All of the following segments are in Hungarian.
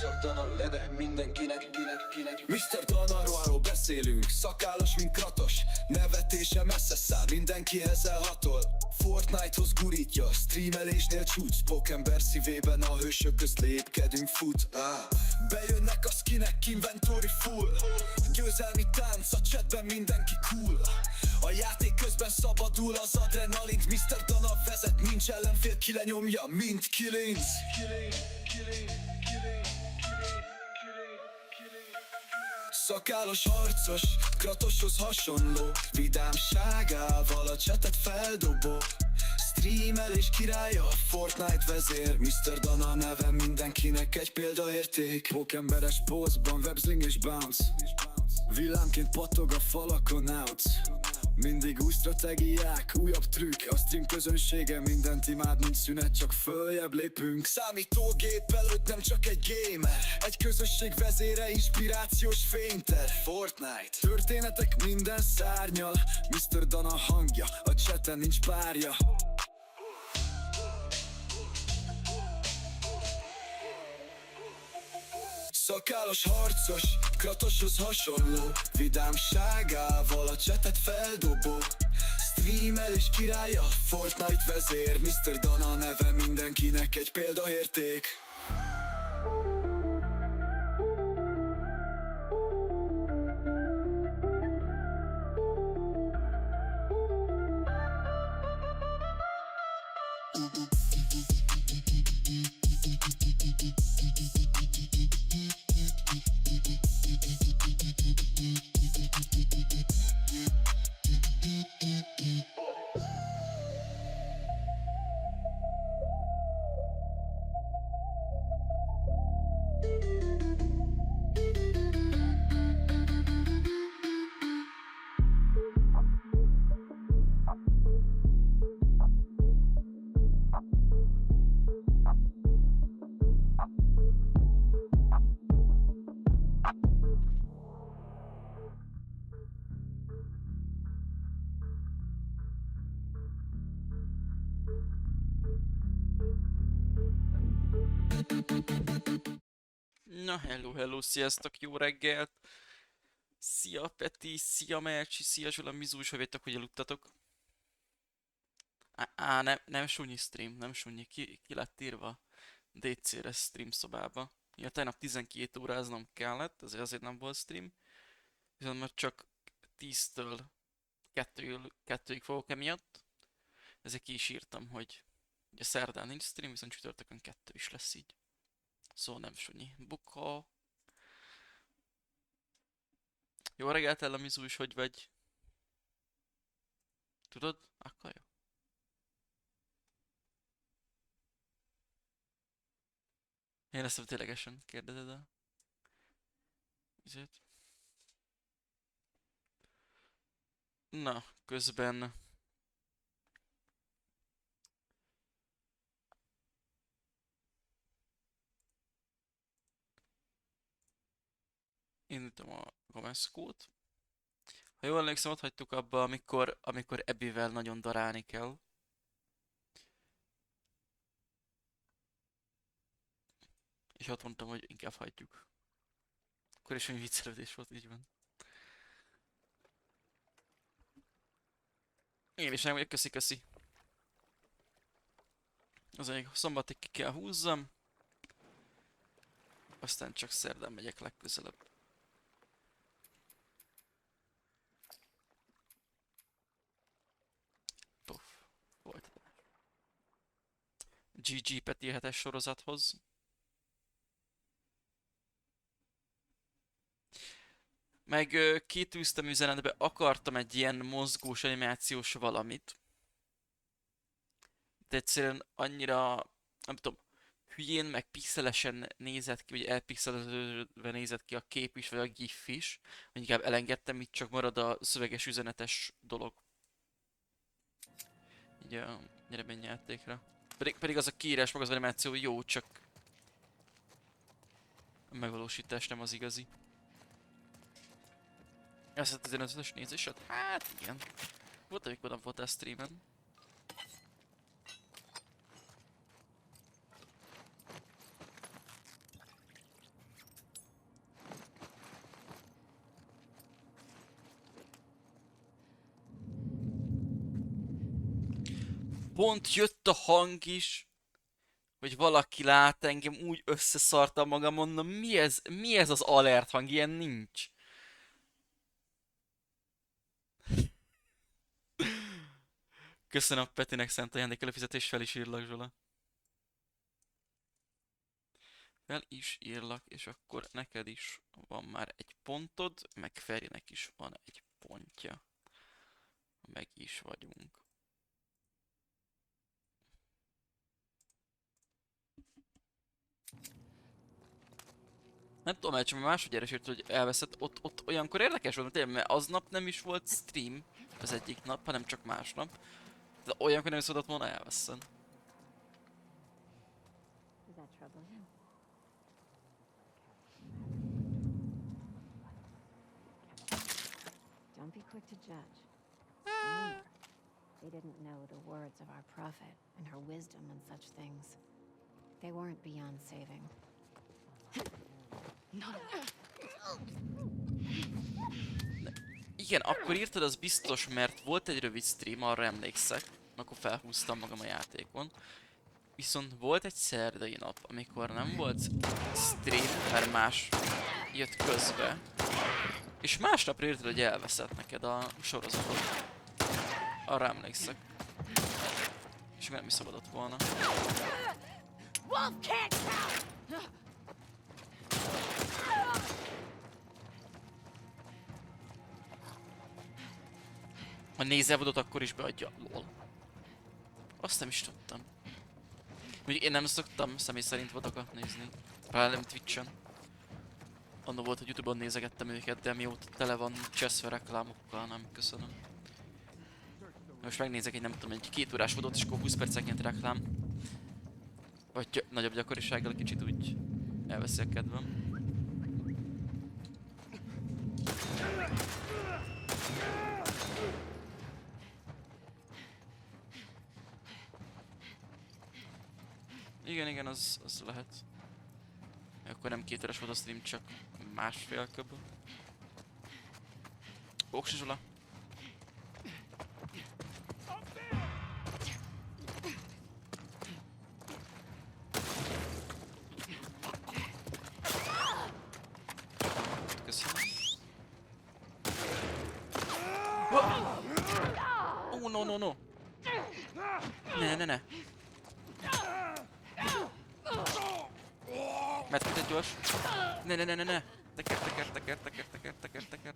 Mr. Dana lede mindenkinek, Mr. Danaról beszélünk, szakállas mint Kratos. Nevetése messze száll, mindenkihez elhatol. Fortnite-hoz gurítja, streamelésnél csúcs. Pókember szívében a hősök közt lépkedünk, fut. Bejönnek a skinek, inventory full. Győzelmi tánc, a chatben mindenki cool. A játék közben szabadul az adrenalint. Mr. Dana vezet, nincs ellenfél, ki lenyomja, mint kilinc. Szakállas harcos, Kratoshoz hasonló. Vidámságával a csetet feldobó. Streamelés királya, Fortnite vezér. Mr. Dana neve mindenkinek egy példaérték. Pókemberes pózban, websling és bounce. Villámként pattog a falakon out. Mindig új stratégiák, újabb trükk. A stream közönsége mindent imád, mint szünet, csak följebb lépünk. Számítógép előtt nem csak egy gamer, egy közösség vezére, inspirációs fényter. Fortnite történetek minden szárnyal. Mr. Dana hangja, a chaten nincs párja. Szakállas harcos, Kratoshoz hasonló. Vidámságával a csetet feldobó. Streamelés királya, Fortnite vezér. Mr. Dana neve mindenkinek egy példaérték. Na hello, sziasztok, jó reggelt! Szia Peti, szia Melcsi, szia Zsula, Mizús, hogy vagytok, hogy aludtatok? Nem sunyi stream, nem sunyi, ki lett írva DC-re stream szobába. Ja, tegnap 12 óráznom kellett, azért nem volt stream. Viszont már csak 10-től 2-ig fogok emiatt. Ezért ki is írtam, hogy ugye szerdán nincs stream, viszont csütörtökön 2 is lesz így. Szóval nem sunyi. Buka. Jó reggelt, Ellamizu is, hogy vagy? Tudod? Akkor jó. Én ezt ténylegesen kérdezed el? Ezért? Na, közben... Indítom a Gomeszkót. Ha jól emlékszem, ott hagytuk abba, amikor Ebivel nagyon darálni kell. És ott mondtam, hogy inkább hagyjuk. Akkor is olyan viccelődés volt, így van. Én is nem vagyok, köszi. Azért szombatig ki kell húzzam. Aztán csak szerdán megyek legközelebb. Puff. Folytatás. GG Peti 7-es sorozathoz. Meg kitűztem üzenetbe, akartam egy ilyen mozgós animációs valamit. De egyszerűen annyira, nem tudom, hülyén meg pixelesen nézett ki, vagy elpixeleződve nézett ki a kép is, vagy a gif is, hogy inkább elengedtem, itt csak marad a szöveges üzenetes dolog. Így a nyereményjátékra. Pedig az a kiírás, meg az animáció jó, csak a megvalósítás nem az igazi. Ezt a 15-ös nézésed? Hát igen. Volt, amikor nem voltál streamen. Pont jött a hang is, hogy valaki lát engem, úgy összeszartam magam, mondom, mi ez az alert hang, ilyen nincs. Köszönöm Petinek szent ajándék előfizetés, fel is írlak, Zsola. Fel is írlak, és akkor neked is van már egy pontod, meg Ferinek is van egy pontja. Meg is vagyunk. Nem tudom, mert csak másodjára is írt, hogy elveszett, ott olyankor érdekes volt, mert aznap nem is volt stream az egyik nap, hanem csak másnap. De olyankor nem is szólt volna elveszem. Is that troubling him? Don't be quick to judge. Remember, they didn't know the words of our prophet and her wisdom and such things. They weren't beyond saving. Igen, akkor írtad, az biztos, mert volt egy rövid stream, arra emlékszek, akkor felhúztam magam a játékon. Viszont volt egy szerdai nap, amikor nem volt stream, mert más jött közbe. És másnapra írtad, hogy elveszett neked a sorozatot. Arra emlékszek. És nem is szabadott volna. A nézelvodot akkor is beadja. Lol. Azt nem is tudtam. Mondjuk én nem szoktam személy szerint vodokat nézni. Pláne nem Twitch-en. Anna volt, hogy Youtube-on nézegettem őket, de mióta tele van cseszve reklámokkal, nem köszönöm. Most megnézek egy, nem tudom, egy 2 órás vodot, és akkor 20 percenként reklám. Vagy nagyobb gyakorisággal kicsit úgy elveszi a kedvem. Igen, az lehet. Akkor nem 2 órás volt a stream, csak másfél kb. Oksi Zsola. Köszönöm. Oh, no. Ne. Mert egy gyors. Ne. Teker.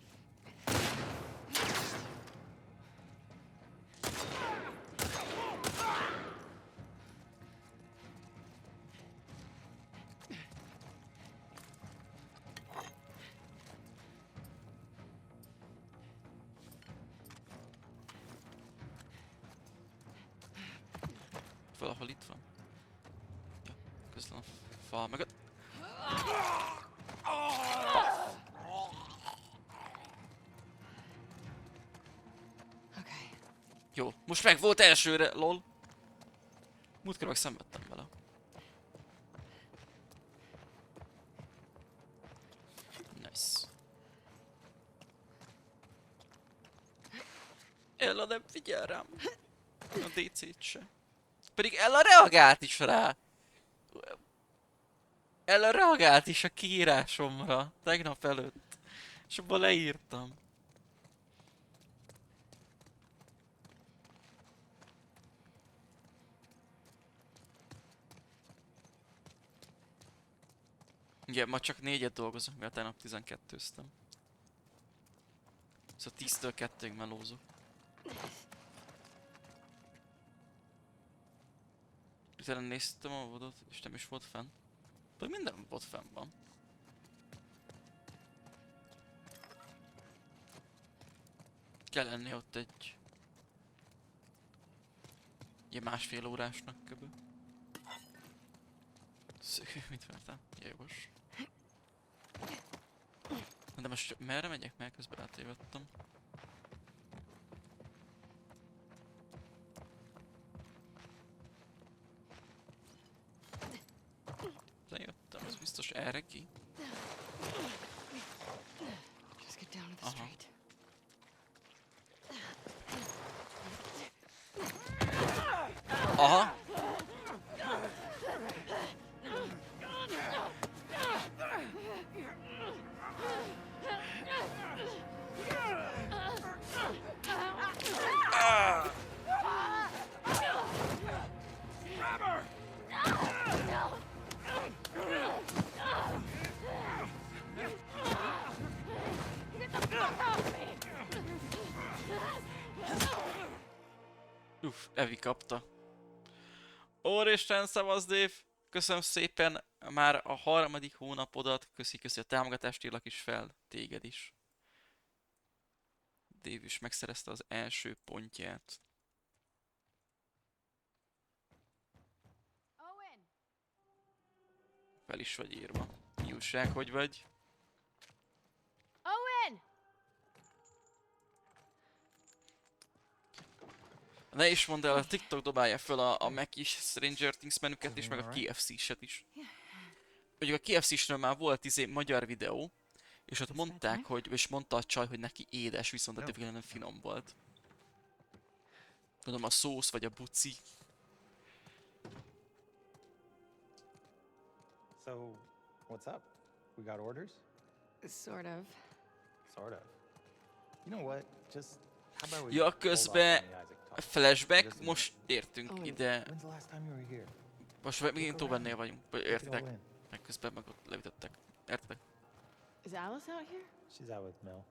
Valahol itt van. Ja, közben a fal meg a... Okay. Jó, most meg volt elsőre, lol. Múltkor meg szenvedtem vele. Nice. Ella nem figyel rám. A DC-t se. Pedig Ella reagált is rá. Ella reagált is a kiírásomra tegnap előtt. És abban leírtam. Igen, ma csak 4-et dolgozok, mert tegnap 12-öztem. Szóval 10-től 2-ig melózok. Utána néztem a vodot, és nem is volt fenn. Vagy minden bot fenn van. Kell lenni ott egy... ilyen másfél órásnak kb. Mit vártál? Jogos. De most merre megyek? Mert közben átévedtem. Lejöttem, ez biztos erre ki. Just get down to the Aha. street. Aha. Evi kapta. Úristen, szavasz, Dave! Köszönöm szépen már a 3. hónapodat. Köszi a támogatást, írlak is fel. Téged is. Dave is megszerezte az első pontját. Owen! Fel is vagy írva. Mi újság, hogy vagy? Owen! Ne is mondd el, a TikTok dobálja föl a Mac is Stranger Things menüket is, meg a KFC-set is. Ugye a KFC-sről már volt magyar videó, és ott mondták, hogy, és mondta a csaj, hogy neki édes, viszont a tényleg nem finom volt. Tudom, a szósz vagy a buci. So, what's up? We got orders? Sort of. Sort of. You know what? Just how about we Ja, hold off közben on the Isaac talk? flashback, most értünk ide. When's the last time you were here? Most megint Tobennél vagyunk, vagy Take it all értitek? in. Meg közben meg ott leütöttek. Értitek? Is Alice out here? She's out with Mel.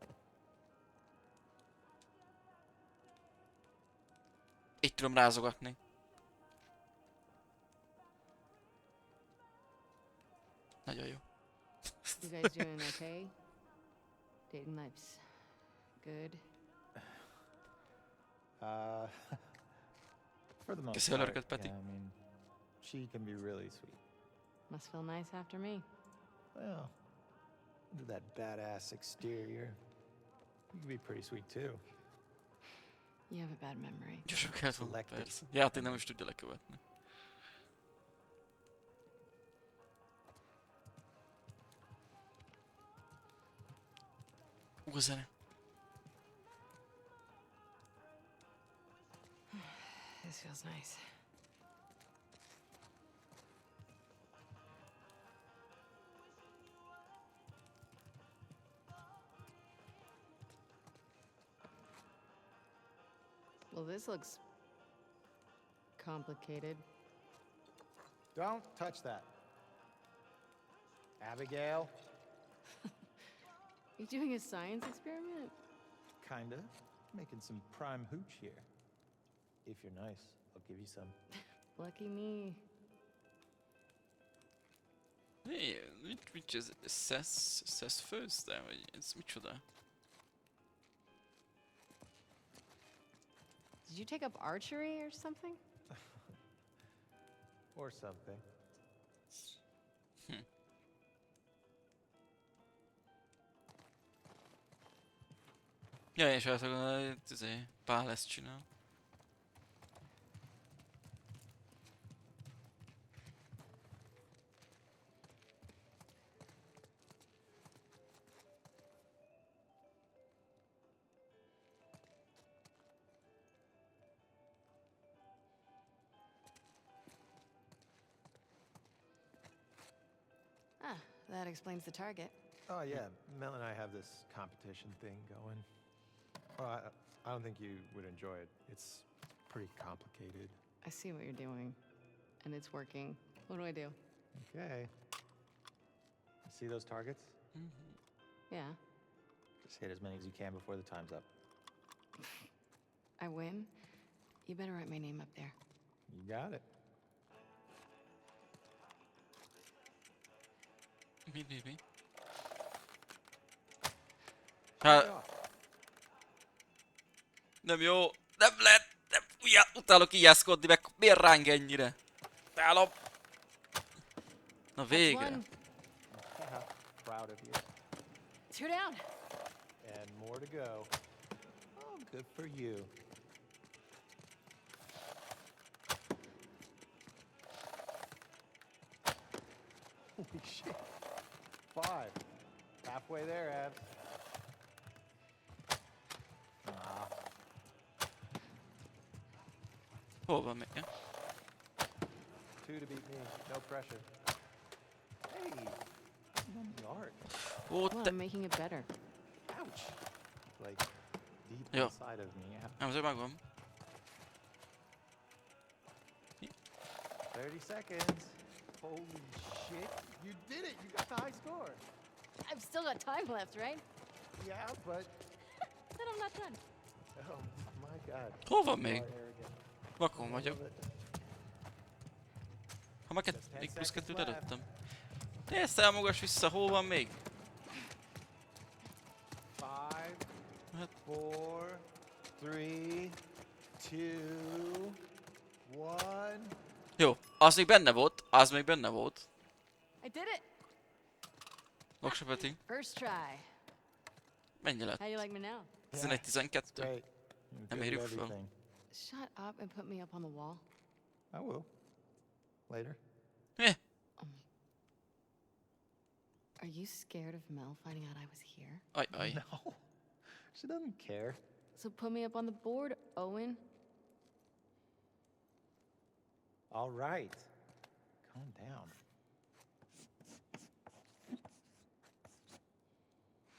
Így tudom rázogatni. Nagyon jó. You guys doing okay? Dating life's good. For the most Köszi a part, lörköt, Peti. yeah, I mean, she can be really sweet. Must feel nice after me. Well, under that badass exterior, you can be pretty sweet too. You have a bad memory. Gyorsan kellett volna, Selective. persze. Játék nem is tudja lekövetni. A zene. This feels nice. Well, this looks complicated. Don't touch that. Abigail? You doing a science experiment? Kinda. Making some prime hooch here. If you're nice, I'll give you some. Lucky me. Hé, mit ez? Szesz főzte? Vagy ez micsoda? Did you take up archery or something? Or something. Ja, én is azt gondolom, hogy Pál ezt csinál. Ah, that explains the target. Oh yeah, Mel and I have this competition thing going. Well, I don't think you would enjoy it. It's pretty complicated. I see what you're doing, and it's working. What do I do? Okay. See those targets? Yeah, Just hit as many as you can before the time's up. I win. You better write my name up there. You got it. Mi? Hát... Nem jó, nem lehet, nem, utálok ijászkodni, meg miért ráng ennyire? Utálom. Na végre. One. Proud of you. 2 down. And more to go. Oh, good for you. Holy shit. 5. Halfway there, Abs. Hol van még? 2 to beat me. No pressure. Hey, I'm on the art. Ó, Well, te... I'm making it better. Ouch. Like deep Ja. inside of me. Nem, azért megvan. 30 seconds. Holy shit. You did it. You got the high score. I've still got time left, right? Yeah, but Then I'm not done. oh my god. Hol van You még? are arrogant. Vakon I vagyok. love it. Ha meg Just 10 még plusz seconds 2 left. előttem. Nézd, elmogass vissza, hol van még? 5, Hát, 4, 3, 2, 1. jó, az még benne volt, az még benne volt. I did it! Voksa Peti, First try. mennyi lett? How you like me now? 11-12. Great. Nem You're good at érjük föl. everything. Shut up and put me up on the wall. I will. Later. Are you scared of Mel finding out I was here? Aj. No. She doesn't care. So put me up on the board, Owen. All right. Calm down.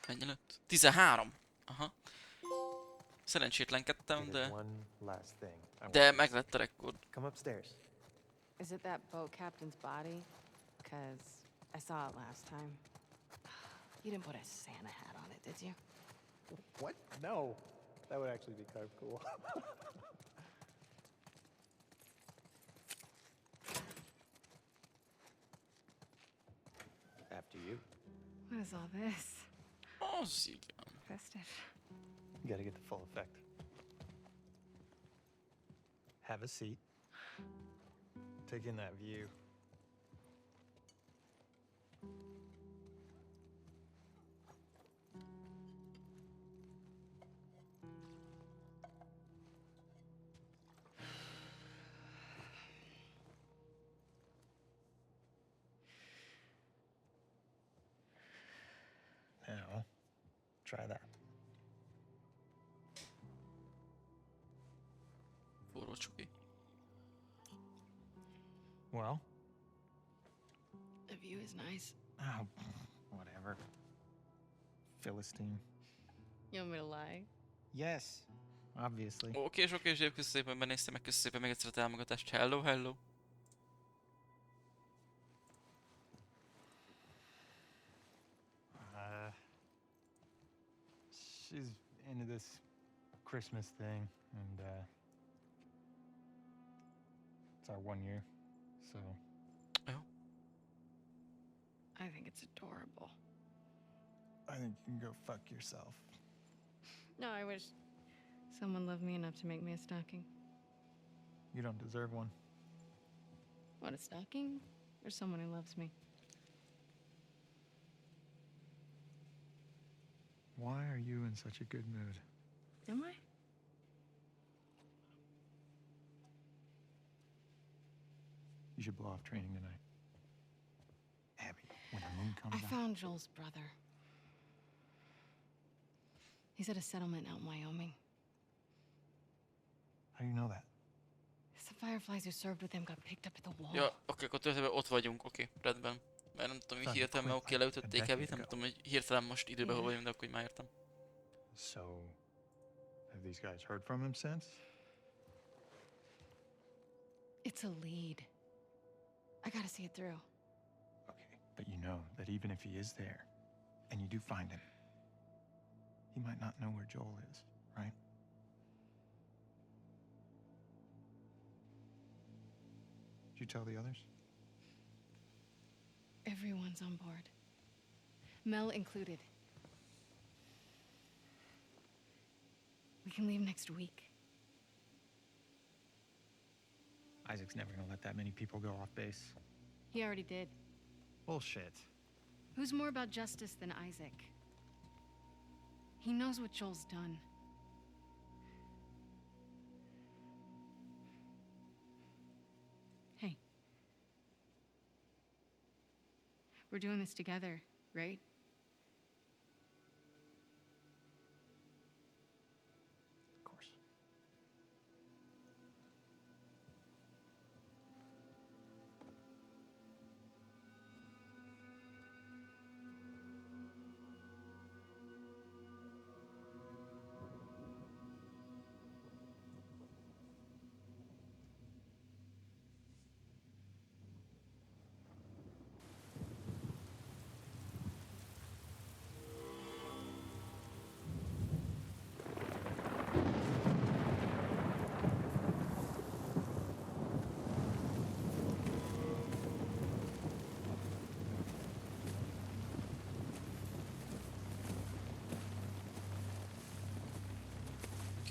Mennyi lett? 13. Aha. Szerencsétlenkedtem, There's de... one last thing. De meg lett a rekord. Come upstairs. Is it that boat captain's body? Because I saw it last time. You didn't put a Santa hat on it, did you? What? No. That would actually be kind of cool. After you. What is all this? Az igen. Festive. You gotta get the full effect. Have a seat. Take in that view. Now, try that. Forró csuki. Well, The view is nice. oh, whatever. Philistine. You want me to lie? Yes, obviously. Oké, és köszönjük szépen, benéztem, meg köszönjük szépen még egyszer a támogatást. Hello. She's into this Christmas thing, and it's our 1 year, so I think it's adorable. I think you can go fuck yourself. No, I wish someone loved me enough to make me a stocking. You don't deserve one. What, a stocking? Or someone who loves me? Why are you in such a good mood? Am I? You should blow off training tonight. Abby, when the moon comes I out. found Joel's brother. He's at a settlement out in Wyoming. How do you know that? The Fireflies who served with him got picked up at the wall. Ja, oké, akkor történetben ott vagyunk, oké, rendben. Mert nem tudom, hogy hirtelen, mert oké, leütötték Evit, nem tudom, hogy hirtelen most időben hol vagyunk, de akkor már értem. So, have these guys heard from him since? It's a lead. I gotta see it through. Okay, but you know that even if he is there, and you do find him, he might not know where Joel is, right? Did you tell the others? Everyone's on board. Mel included. We can leave next week. Isaac's never gonna let that many people go off base. He already did. Bullshit. Who's more about justice than Isaac? He knows what Joel's done. Hey. We're doing this together, right? Of course.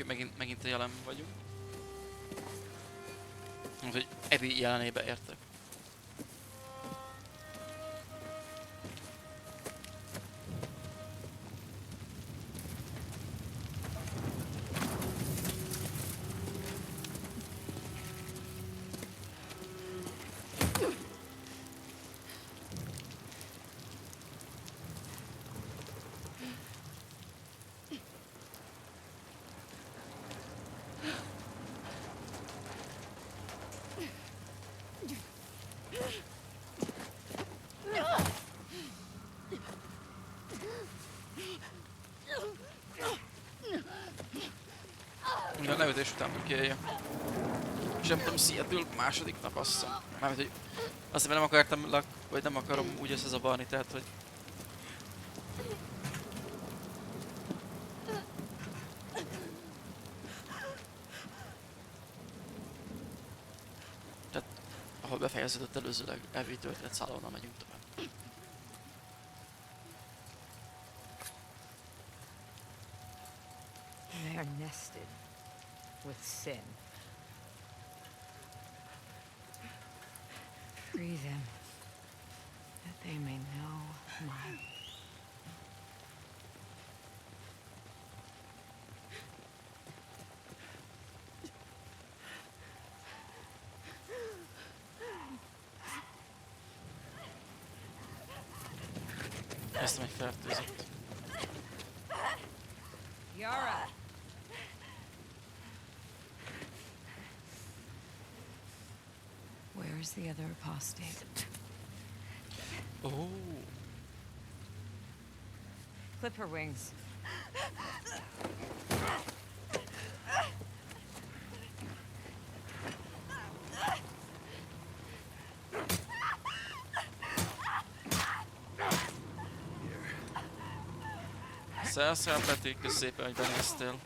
Oké, megint a jelen vagyunk. Úgyhogy Eddie jelenébe értek. Minden leütés után kérje. És nem tudom, Seattle második nap azt hiszem. Mármint, hogy azt nem akartam vagy nem akarom úgy összezavarni, tehát hogy... Tehát, ahol befejeződött előzőleg elvi történet szállal, onnan megyünk tovább. They are nested with sin. Free them, that they may know my... Ezt meg fertőzött. Yara! Where is the other apostate? Oh. Clip her wings. Szel, Peti, kösz szépen, hogy benéztél.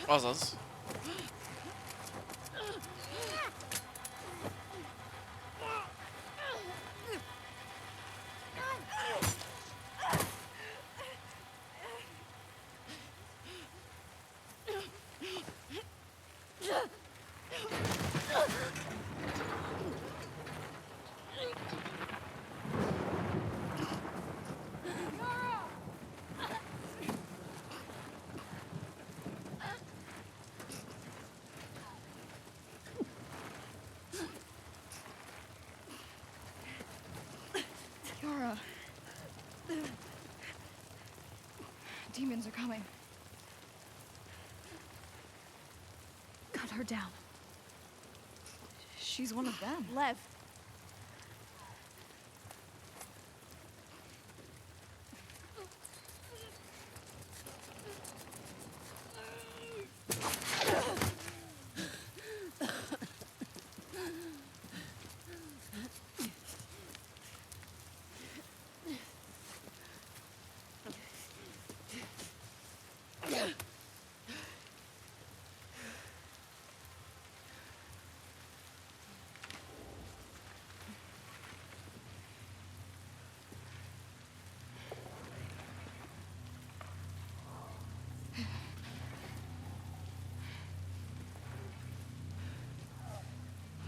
Azaz. Yara. Demons are coming. Cut her down. She's one of them. Lev.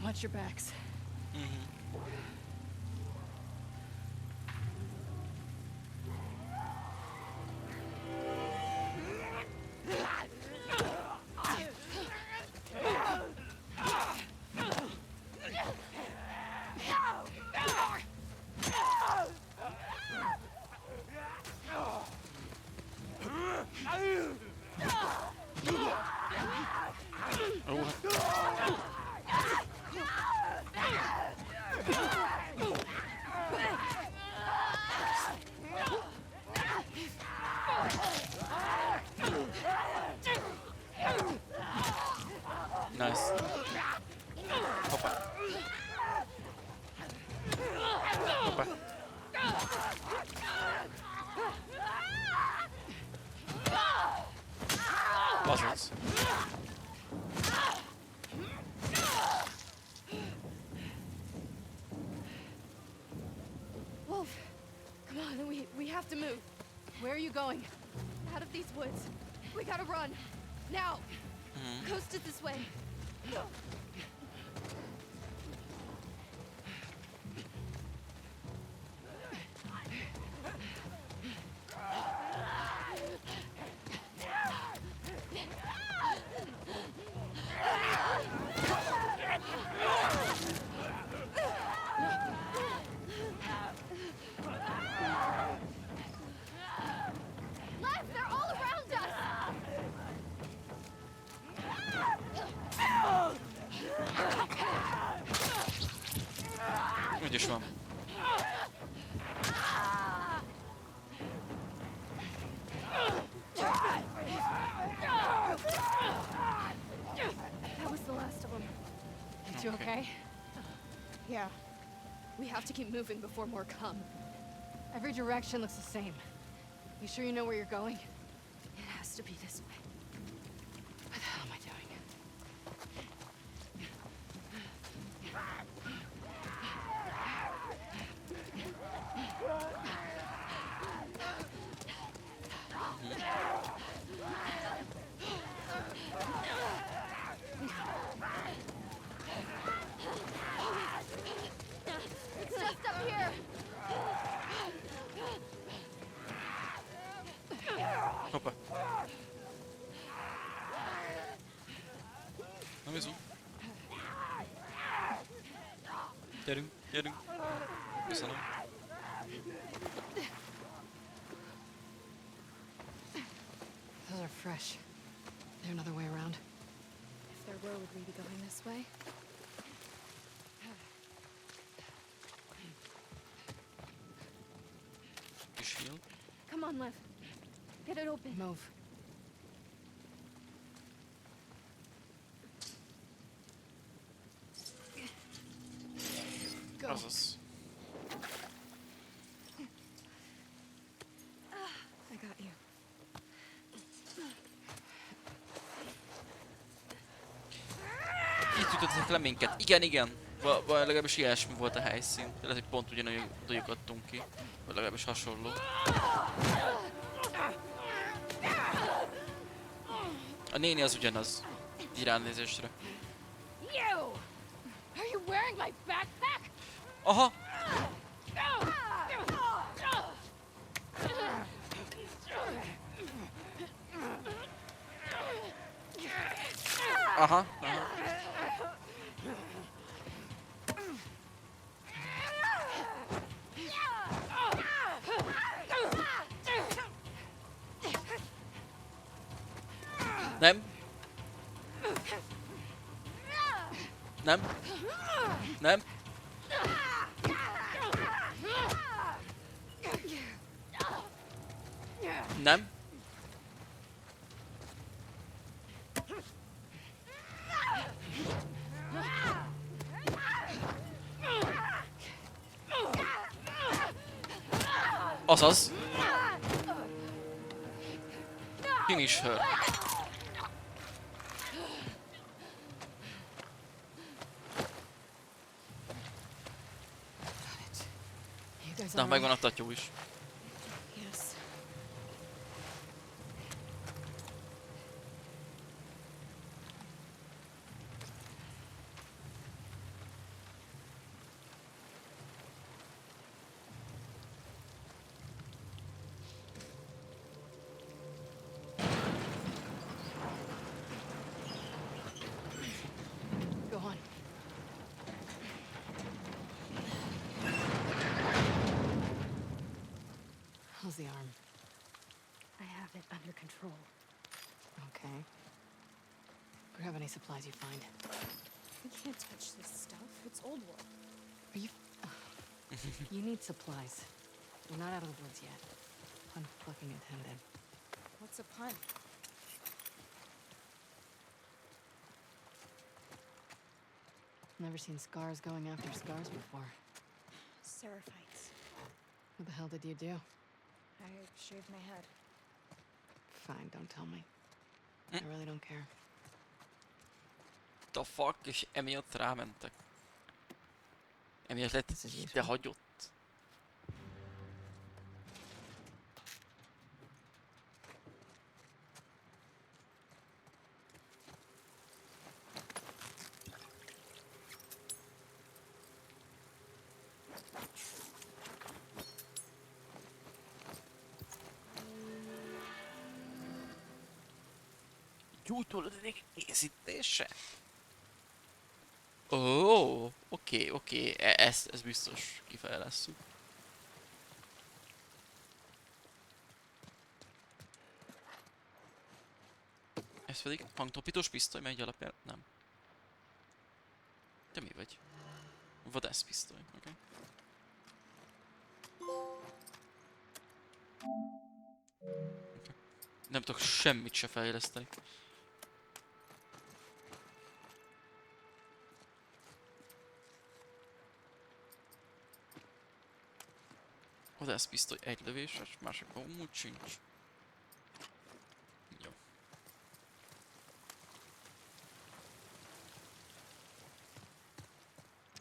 Watch your backs. Oh. Azaz. Wolf, come on, we have to move. Where are you going? Out of these woods. We gotta run. Now. Coast it this way. Lev, they're all around us! Úgyis van. That was the last of them. You okay? Yeah. We have to keep moving before more come. Every direction looks the same. You sure you know where you're going? It has to be this way. What the hell am I doing? It's just up here. Hoppá. Na mi Gyerünk, gyerünk. Köszönöm. Those are fresh. There another way around? If there were, would we be going this way? Kis heal. Come on, Lev. Get it open. Move. Go. Azaz. I got you. Itt ütöttek le minket. Igen, igen. Vagy legalábbis ilyesmi volt a helyszín. Lehet, hogy pont ugyanolyan adtunk ki. Vagy legalábbis hasonló. A néni az ugyanaz. Így ránézésre. You! Are you wearing my backpack? Aha! Aha, aha. Nem? Nem? Nem? Nem? Azaz. Finish her. You guys Na, all megvan a right? tatyó is. Yes. Go on. How's the arm? I have it under control. Okay. Grab any supplies you find. We can't touch this stuff. It's old war. Are you... You need supplies. We're not out of the woods yet. Pun fucking intended. What's a pun? Never seen scars going after scars before. Seraphites. What the hell did you do? I shaved my head. Fine, don't tell me. I really don't care. The fuck? És emiatt rámentek. Emiatt lett This is ide useful. hagyott. Gyújtóledék készítése? Ó, oké. Ezt biztos kifejlesszük. Ez pedig hangtopítós pisztoly, megy alapján... Nem. Te mi vagy? Vadászpisztoly, oké. Nem tudok semmit se fejleszteni. Vadászpisztoly egy lövéses, másikban úgy sincs. Jó.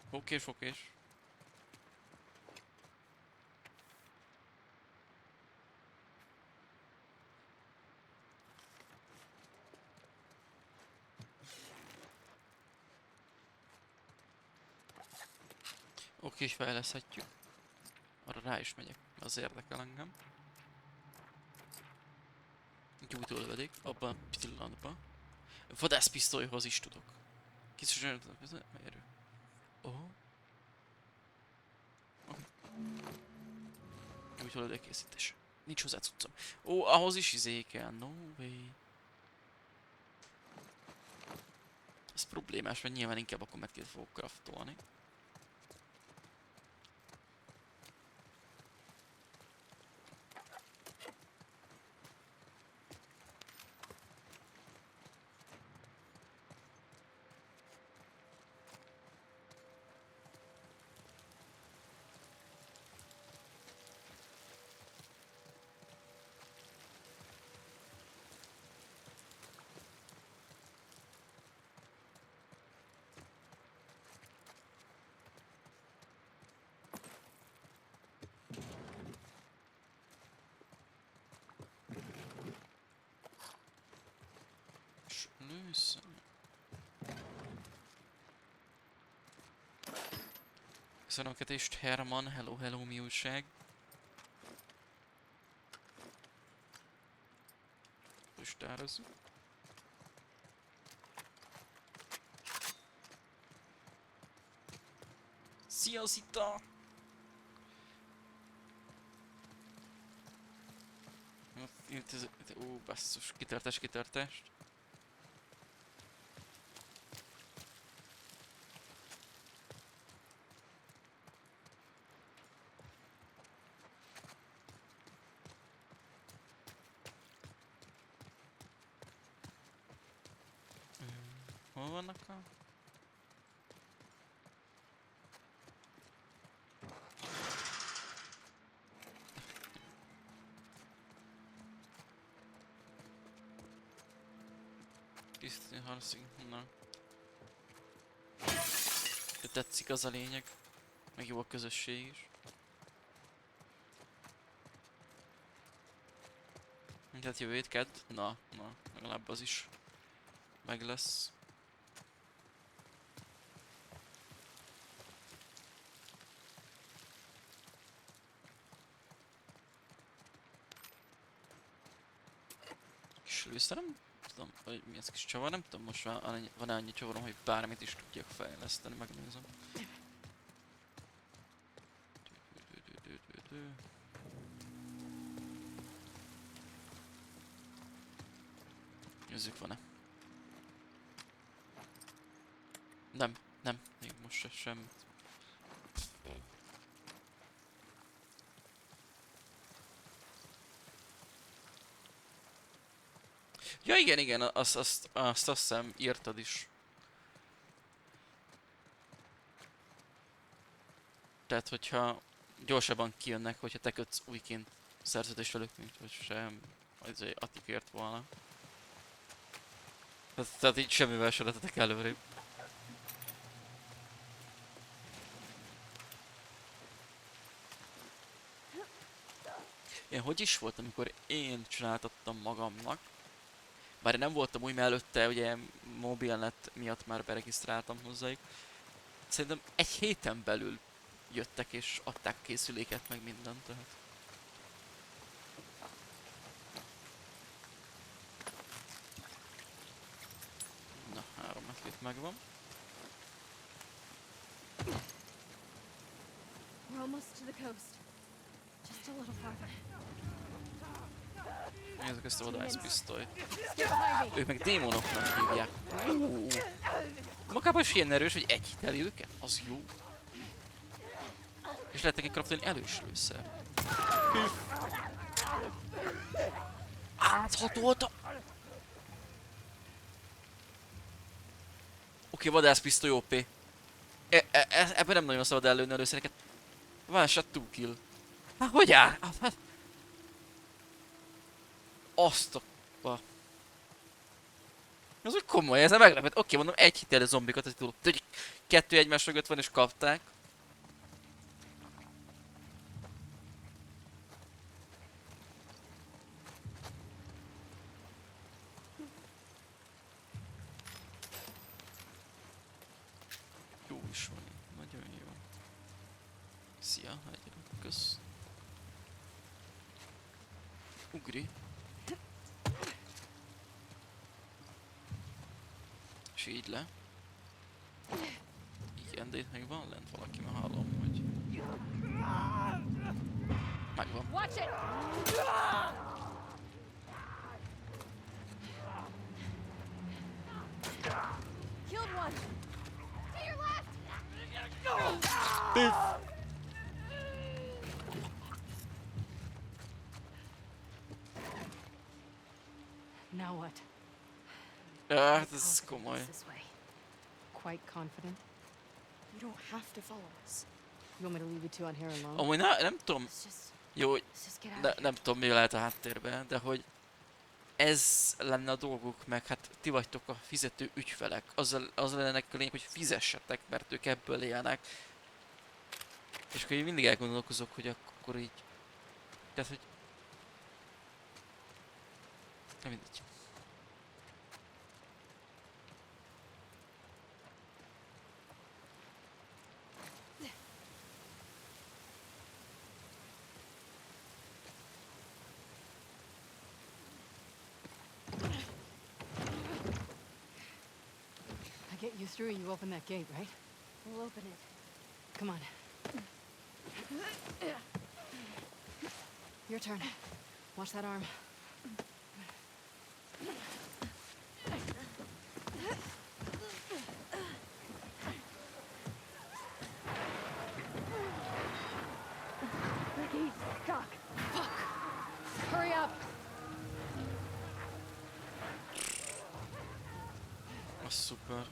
Okés. Oké, és fejleszthetjük. Arra rá is megyek, az érdekel engem. Gyújtólövedék, abban a pillanatban. Vadászpisztolyhoz is tudok. Kicsit erő. Oh. Oké. Gyújtólövedék készítése. Nincs hozzá cuccom. Ó, ahhoz is izé kell. No way. Ez problémás, mert nyilván inkább akkor medkét fogok craftolni. Lősz. Köszönöm a ketést, Herman. Hello, mi újság? Pustározzuk. Szia, Zita! Ó, basszus, kitörtest. Hol vannak a... Tisztítani harcig, na. De tetszik az a lényeg. Meg jó a közösség is. Tehát jövő hét kedd? Na, legalább az is meg lesz. Kis lőszer, nem tudom, hogy mi ez kis csavar, nem tudom, most van-e annyi csavarom, hogy bármit is tudjak fejleszteni, megnézem. Nézzük, van-e. Nem, még most se semmit. Ja igen, azt hiszem írtad is. Tehát hogyha gyorsabban kijönnek, hogyha te kötsz újként szerződést velük, mint hogy sem az Attik ért volna. Tehát így semmivel se lettetek előrébb. Én hogy is volt, amikor én csináltattam magamnak? Bár én nem voltam új, mert előtte ugye mobilnet miatt már beregisztráltam hozzájuk. Szerintem egy héten belül jöttek és adták készüléket, meg mindent, tehát. Na, 3 metrit megvan. We're almost to the coast. Just a little farther. Nézzük ezt a vadászpisztolyt. Get behind me. Ők meg démonoknak hívják. Magában is ilyen erős, hogy egy hiteli őket? Az jó. És lehet neki craftolni elős lőszer. Áthatolta! Oké, vadászpisztoly OP. Ebben nem nagyon szabad ellőni előszereket. One shot 2 kill. Hát hogy áll? Azt a... Az úgy komoly, ez nem meglepett. Oké, mondom, egy hitelő zombikat, ez túl. Hogy 2 egymás mögött van és kapták. Jó is van, nagyon jó. Szia, egyre, kösz. Ugri. És így le. Igen, de itt még van lent valaki, mert hallom, hogy... Megvan. Watch it! Killed one! To your left! Now what? Hát ez komoly. This way. Quite confident? You don't have to follow us. You want me to leave you two out here alone? Amúgy nem tudom, Let's just jó, let's just get out of here. nem tudom mi lehet a háttérben, de hogy ez lenne a dolguk, meg hát ti vagytok a fizető ügyfelek. Az lenne nekik a lényeg, hogy fizessetek, mert ők ebből élnek. És akkor én mindig elgondolkozok, hogy akkor így... Tehát, hogy... Nem mindegy. I get you through, you open that gate, right? We'll open it. Come on. Your turn. Watch that arm. Ricky, Doc. Fuck. Hurry up. Az szuper.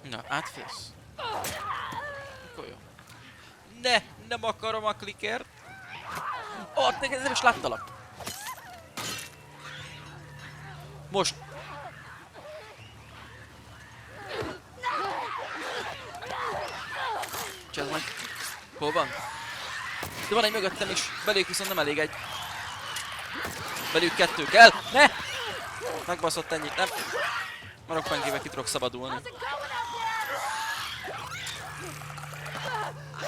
Na, átfélsz. Akkor jó. Nem akarom a klikkert. Neked nem is láttalak. Most. Csinálj meg. Hol van? De van egy mögöttem is. Belők viszont nem elég egy. Belők 2 kell. Ne! Megbaszott ennyit, nem. Marokkpengével ki tudok szabadulni.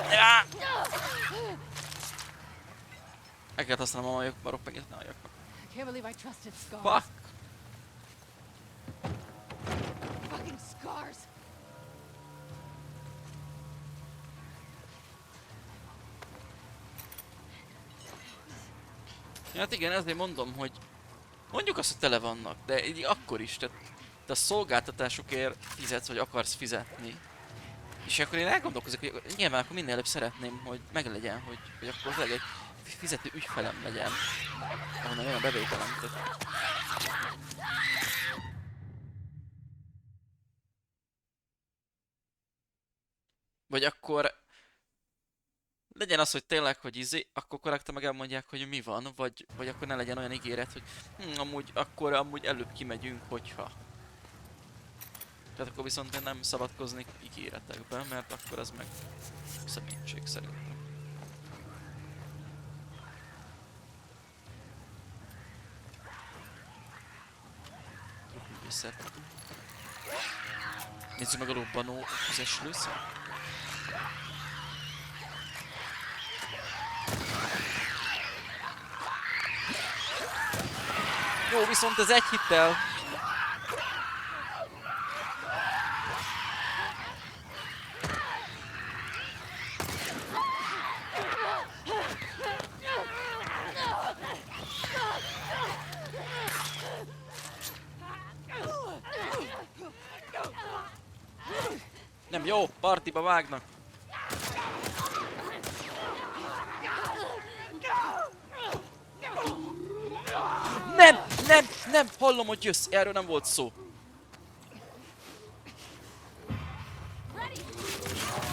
Ja! Meg kell használnom a marokkpengét, ne halljak meg. I can't believe I trusted Scars. Fuck! Fucking scars. Hát igen, ezért mondom, hogy mondjuk azt, hogy tele vannak, de így akkor is, tehát te a szolgáltatásokért fizetsz, vagy akarsz fizetni. És akkor én elgondolkozok, hogy nyilván akkor minél előbb szeretném, hogy meglegyen, hogy akkor tényleg egy fizető ügyfelem legyen, ahonnan jön a bevételem. Tehát... Vagy akkor legyen az, hogy tényleg, hogy akkor korrektan meg elmondják, hogy mi van, vagy akkor ne legyen olyan ígéret, hogy amúgy előbb kimegyünk, hogyha. Tehát akkor viszont én nem szabadkoznék ígéretekben, mert akkor az meg személyiség szerintem. Művészet. Nézzük meg a robbanó tüzes lőszer. Jó, viszont ez egy hittel. Nem jó, partiba vágnak. Nem, hallom, hogy jössz, erről nem volt szó.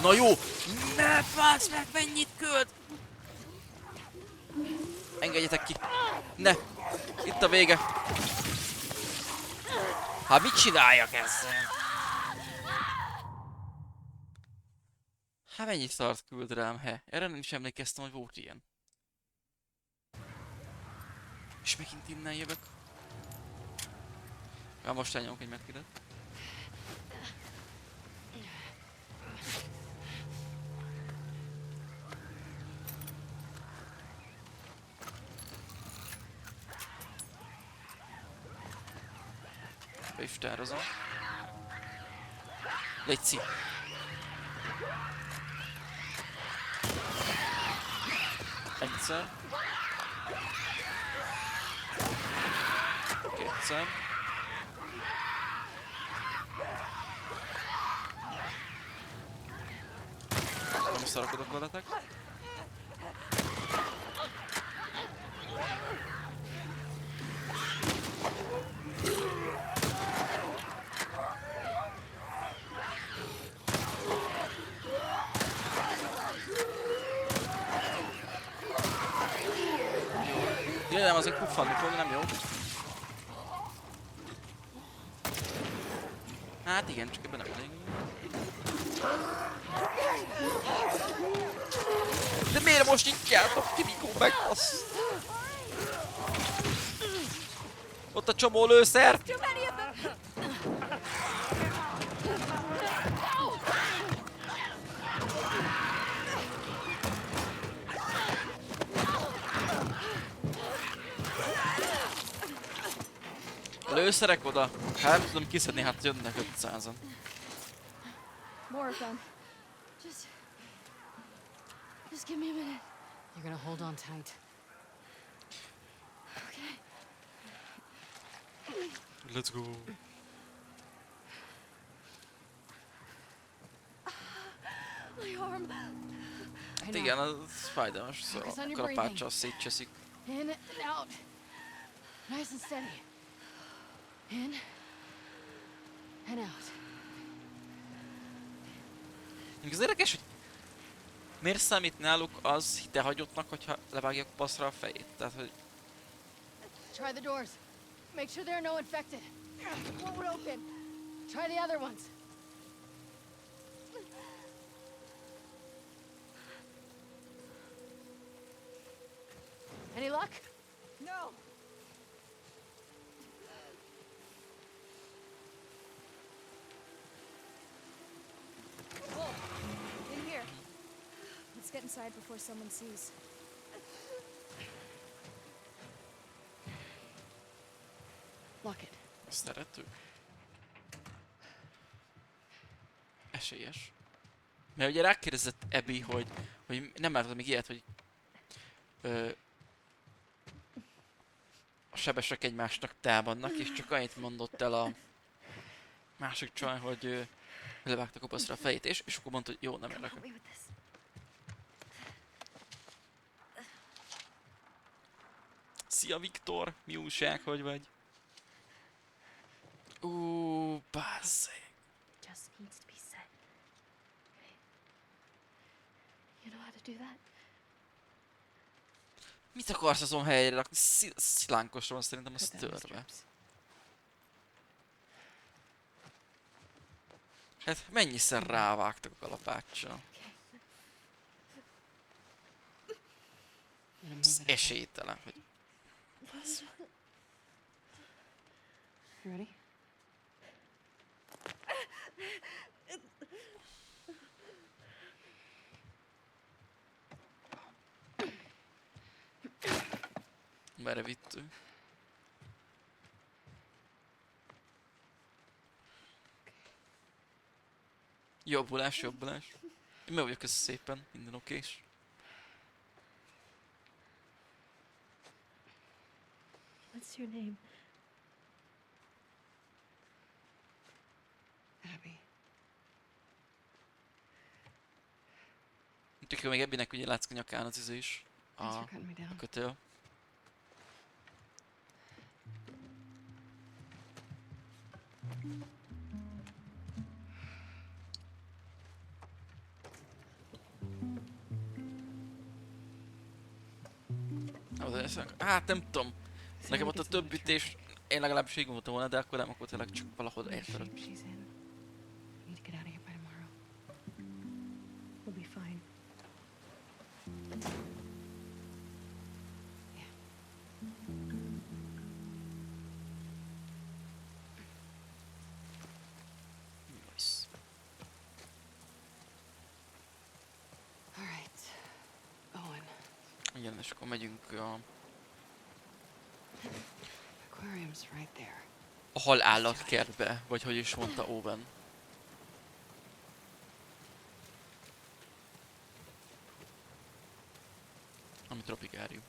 Na jó, ne fász meg, mennyit költ! Engedjetek ki. Ne, itt a vége. Hát mit csináljak ezzel? Hát mennyi szart küld rám, erre nem is emlékeztem, hogy volt ilyen. És megint innen jövök. Ja, most elnyomok egy medkidet. Be is tározom. Légy. Egyszer. Kétszer. Nem szarakodok veletek. Nem, azért puffanni fog, nem jó. Hát igen, csak ebben nem elég. De miért most nyitjátok ki, mikor megbasz? Ott a csomó lőszer! Lőszerek oda? Hát nem tudom kiszedni, hát jönnek 500-an. More of them. Just give me a minute. You're gonna hold on tight. Okay. Let's go. My arm. Hát igen, az fájdalmas, szóval Focus on your akkor a breathing. páccsal szétcseszik. In and out. Nice and steady. In and out. Még az érdekes, hogy miért számít náluk az hitehagyottnak, hogyha levágják baszra a fejét? Tehát, hogy Try the doors. Make sure there are no infected. One would open. Try the other ones. Any luck? No. Wolf, in here. Let's get inside before someone sees. Lock it. szerető. Esélyes. Mert ugye rákérdezett Abby, hogy nem látod még ilyet, hogy a sebesek egymásnak támadnak, és csak annyit mondott el a másik csaj, hogy levágta kopaszra a fejét, és akkor mondta, hogy jó, nem érdekel. Help me with this. Szia Viktor, mi újság, hogy vagy? Bazzeg. Just needs to be said. do that? Mit akarsz azon helyre rakni? Szilánkosra van szerintem az Put that in the törve. strips. Hát mennyiszer rávágtak a kalapáccsal? I'm gonna Ez move it, okay? esélytelen, hogy... You ready? Merre vittük? Jobbulás, jobbulás. Én meg vagyok, kösz szépen, minden okés. What's your name? Abby. Tök jó, még Ebbinek ugye látszik a nyakán az izé is. Thanks for A cutting me down. kötél. Hát nem tudom. Nekem ott a több ütés, én legalábbis így gondoltam volna, de akkor nem, akkor tényleg csak valahol érted. She's in. We need to get out of here by tomorrow. We'll be fine. Yeah. Nice. All right. Owen. Igen, és akkor megyünk Aquarium's right there. a halállatkertbe, vagy hogy is mondta Owen. Ami tropikárium.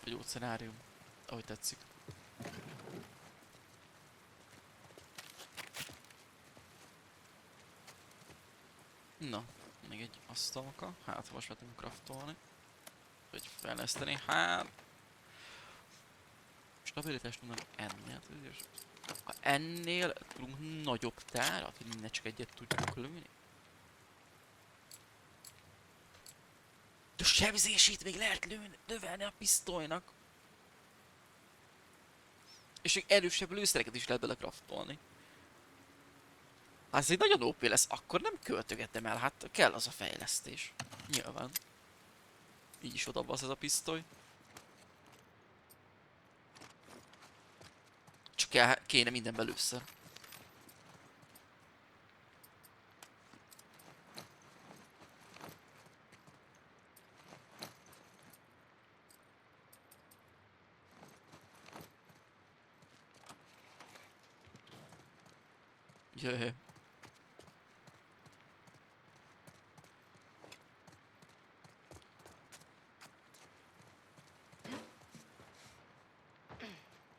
Vagy óceánárium, ahogy tetszik. Na, még egy asztalka. Hát most már tudunk craftolni. Vagy fejleszteni. Hát... Stabilitást tudnak enni. Hát, ha ennél tudunk nagyobb tárat, hogy ne csak egyet tudjuk lőni. De a sebzését még lehet növelni a pisztolynak. És még erősebb lőszereket is lehet bele craftolni. Ha ez egy nagyon OP lesz, akkor nem költögetem el, hát kell az a fejlesztés. Nyilván. Így is odabasz ez a pisztoly. Csak kéne mindenbe lőszer. Jöjjö.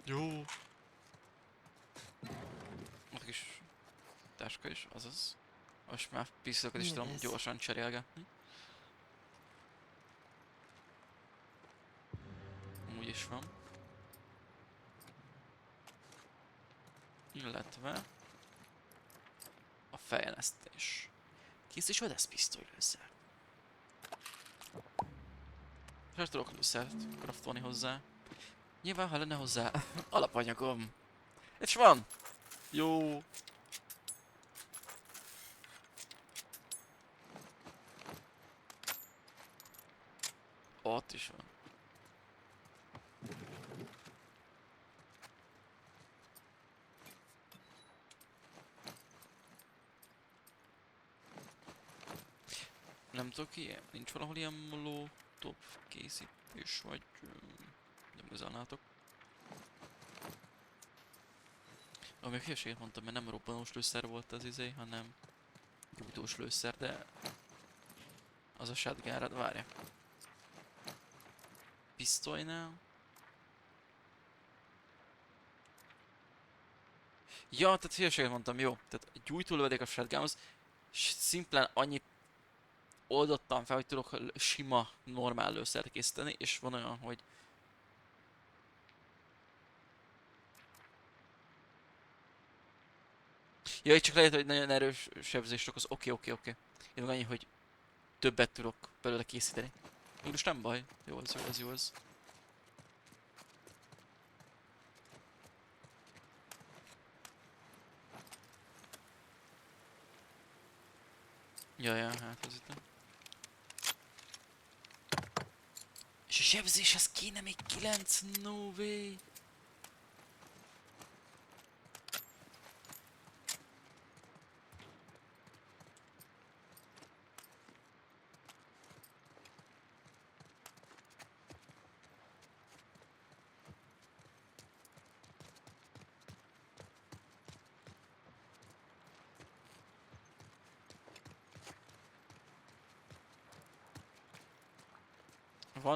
Jó. A kis táska is, azaz. Most már pisztokat is tudom gyorsan cserélgetni. Úgy is van. Illetve a fejlesztés. Kész is vadász pisztolylőszer. És tudok lőszert craftolni hozzá. Nyilván, ha lenne hozzá alapanyagom. És van! Jó! Ott is van. Nem tudok ilyen, nincs valahol ilyen molotov készítés, vagy nem igazán látok. Még hülyeséget mondtam, mert nem robbanós lőszer volt az izé, hanem gyújtós lőszer, de az a shotgunra, várja. Pisztolynál. Ja, tehát hülyeséget mondtam, jó. Tehát gyújtólövedék a shotgunhoz, és szimplán annyi oldottam fel, hogy tudok sima, normál lőszert készíteni, és van olyan, hogy Jaj, csak lehet, hogy nagyon erős sebzést okoz. Oké. Én meg annyi, hogy többet tudok belőle készíteni. Mégis nem baj. Jó az. Ja, hát ez itt nem. És a sebzéshez kéne még 9? No way!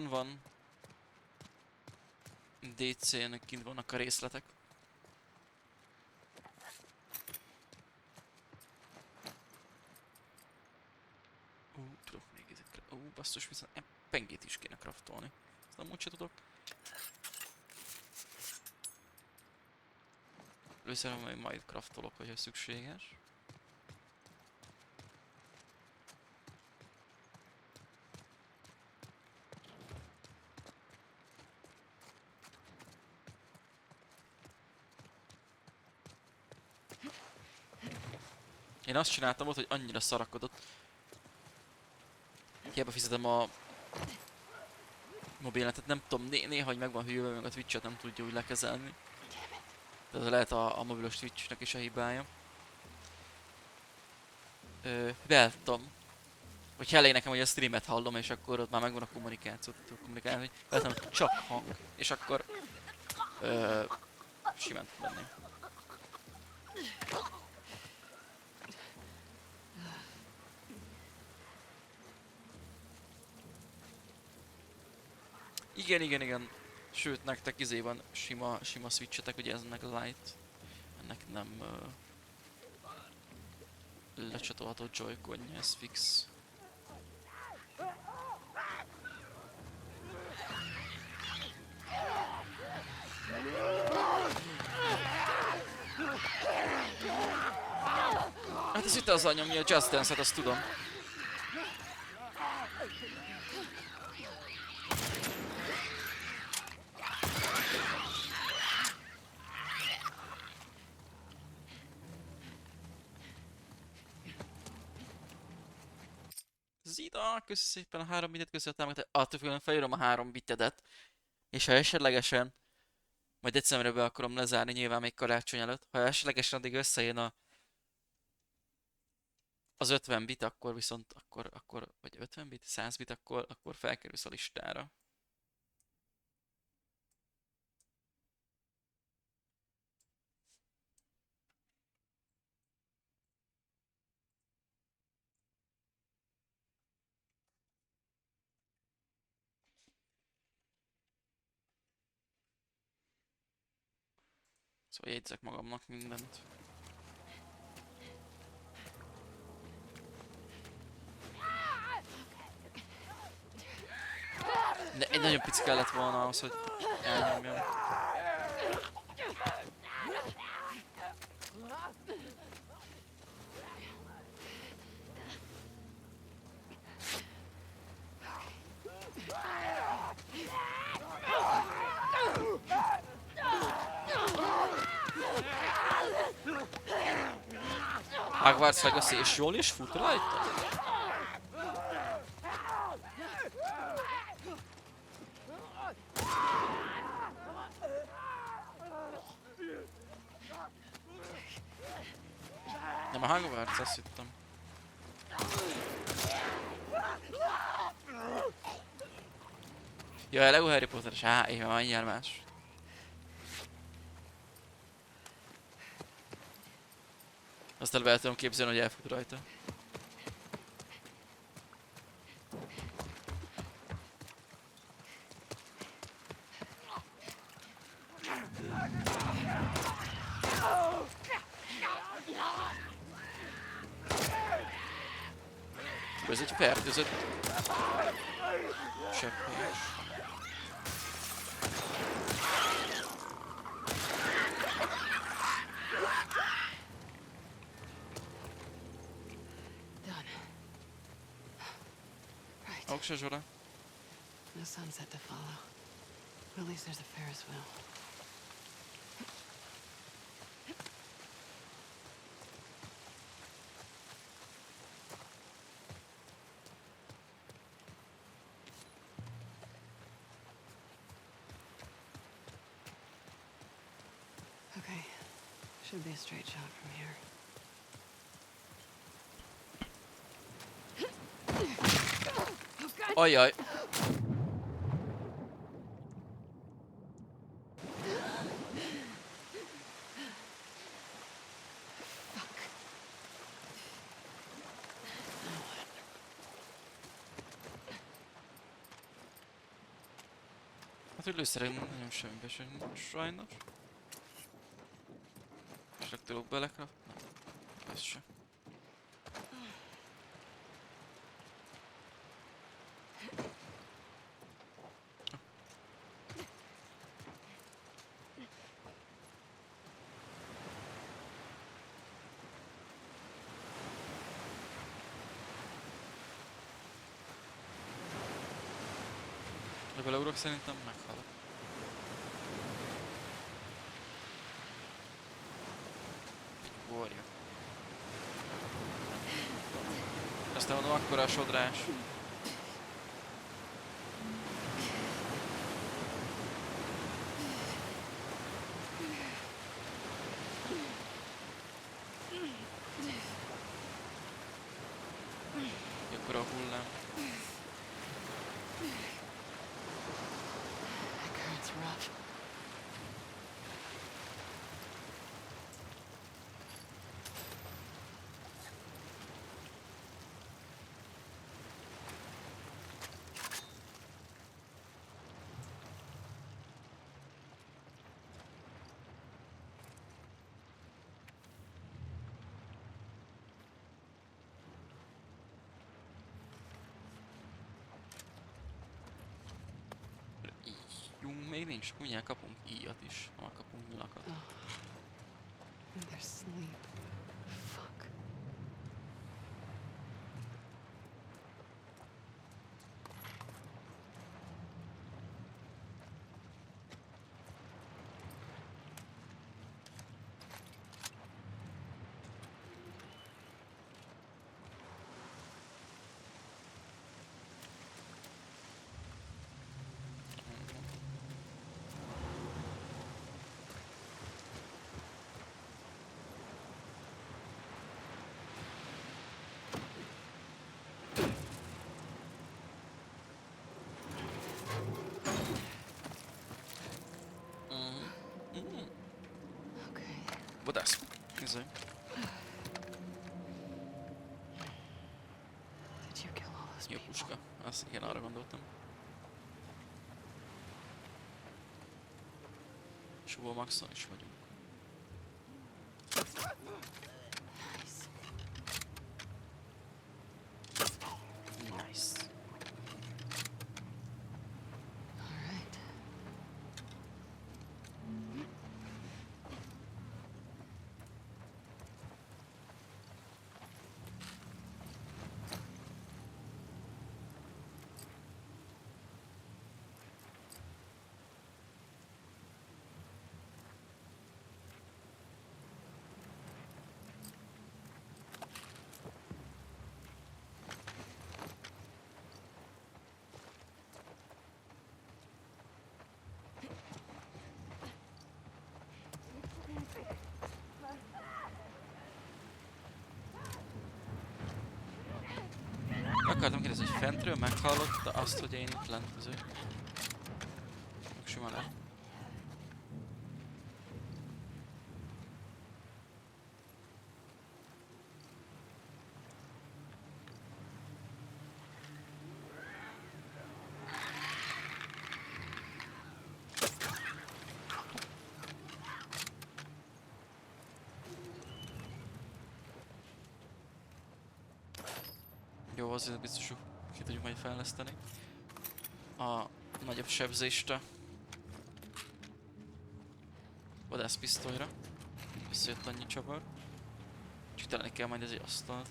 Van. DC-nek kint vannak a részletek. Tudok még ezekre. Basszus, viszont pengét is kéne craftolni. Ezt nem úgyse tudok. Először majd craftolok, hogyha szükséges. Én azt csináltam ott, hogy annyira szarakodott. Hiába fizetem a mobilnetet, nem tudom, néha, hogy megvan hűlve, meg a Twitch-et nem tudja úgy lekezelni. De ez lehet a mobilos Twitch-nek is a hibája. Beálltam. Hogy kell nekem, hogy a streamet hallom, és akkor ott már megvan a kommunikáció, tudok kommunikálni, hogy beálltam, csak hang, és akkor simán tud lenni. Igen. Sőt, nektek izé van sima switchetek, ugye ez ennek a light. Ennek nem lecsatolható joyconja, ez fix. Hát ez itt az anyom, a Just Dance-et, azt tudom. Zida, köszi szépen a 3 bitet, köszi a támogatást. Attól függően felírom a 3 bitedet. És ha esetlegesen, majd decemberben be akarom lezárni nyilván még karácsony előtt. Ha esetlegesen addig összejön az 50 bit, akkor viszont, vagy 50 bit, 100 bit, akkor felkerülsz a listára. Szóval jegyzek magamnak mindent. De egy nagyon pici kellett volna ahhoz, hogy elnyomjam. Hogwarts Legacy, és jól is fut rajta? Nem a Hogwarts, azt hittem. Ja, a Lego Harry Potter-es, én mindjárt más. Azt el tudom képzelni, hogy elfut rajta. Ez egy fertőzött cseppés. Ook se Zsora. No sunset to follow. But at least there's a Ferris wheel. Okay. Should be a straight shot from here. Ajjaj! Hát, hogy lőszereg nagyon semmibe sem sajnos. És tudok belekraf? Nem. Ez sem. Ha beleugrok, szerintem meghalok. Ugorja. Aztán mondom, akkora a sodrás. Akkora a hullám. That current's rough. Íjjunk még nincs, mindjárt kapunk íjat is, ha kapunk nyilakat. And there's sleep. Fuck. Okay. Vadász. Nézzük. Did you kill all those Jó people? puska. Azt igen, arra gondoltam. Suba maxon is vagyunk. Nice. Nice. All right. Akartam kérdezni, hogy fentről meghallotta azt, hogy én itt lent között. Simán el. Jó, azért biztos, hogy ki tudjuk majd fejleszteni. A nagyobb sebzést a vadászpisztolyra. Visszajött annyi csavar. Csak találni kell majd ez egy asztalt.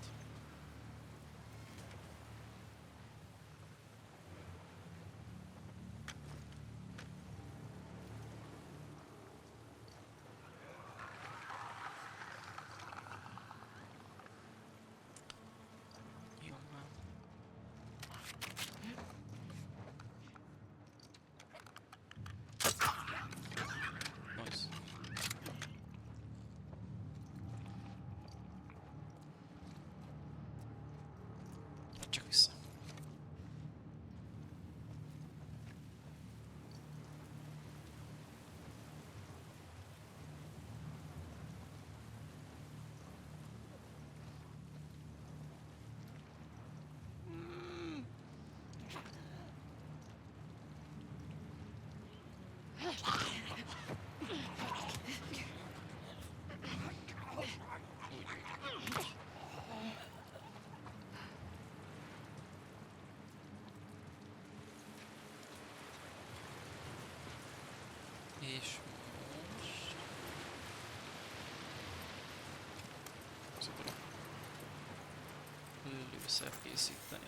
lőszer készíteni.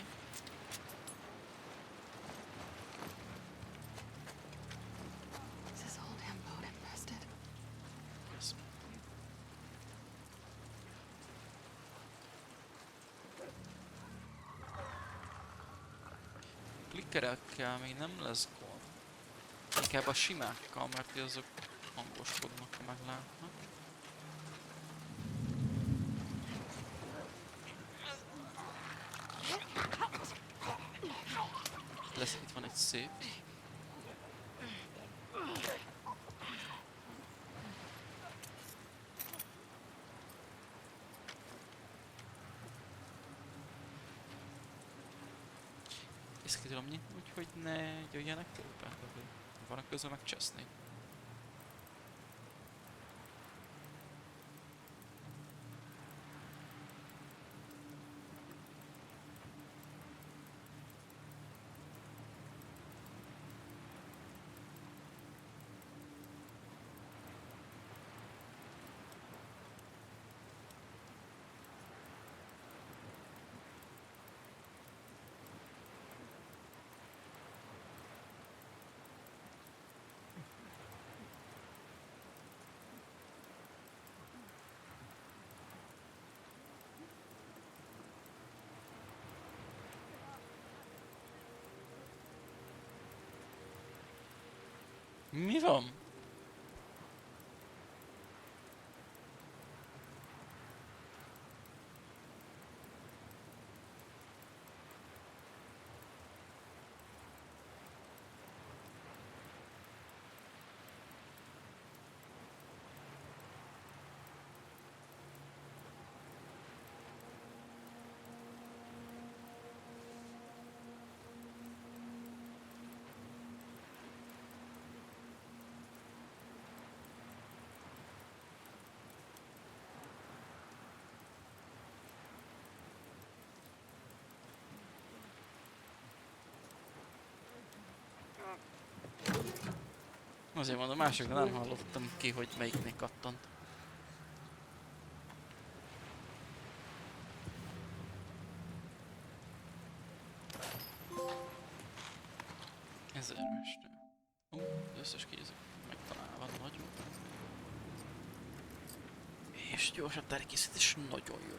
Is this whole damn boat infested? Ezt mondtam. Klikkerekkel még nem lesz gond. Inkább a simákkal, mert azok hangoskodnak, ha meglátnak. Lesz, itt van egy szép. Ezt ki tudom nyitni, úgyhogy ne jöjjenek körbe. Van közben megcseszni. Mi van? Azért mondom, másikra nem hallottam ki, hogy melyiknek kattant. Ez erős. Az összes kézek megtalálva nagyon. És gyors a terkészítés nagyon jó.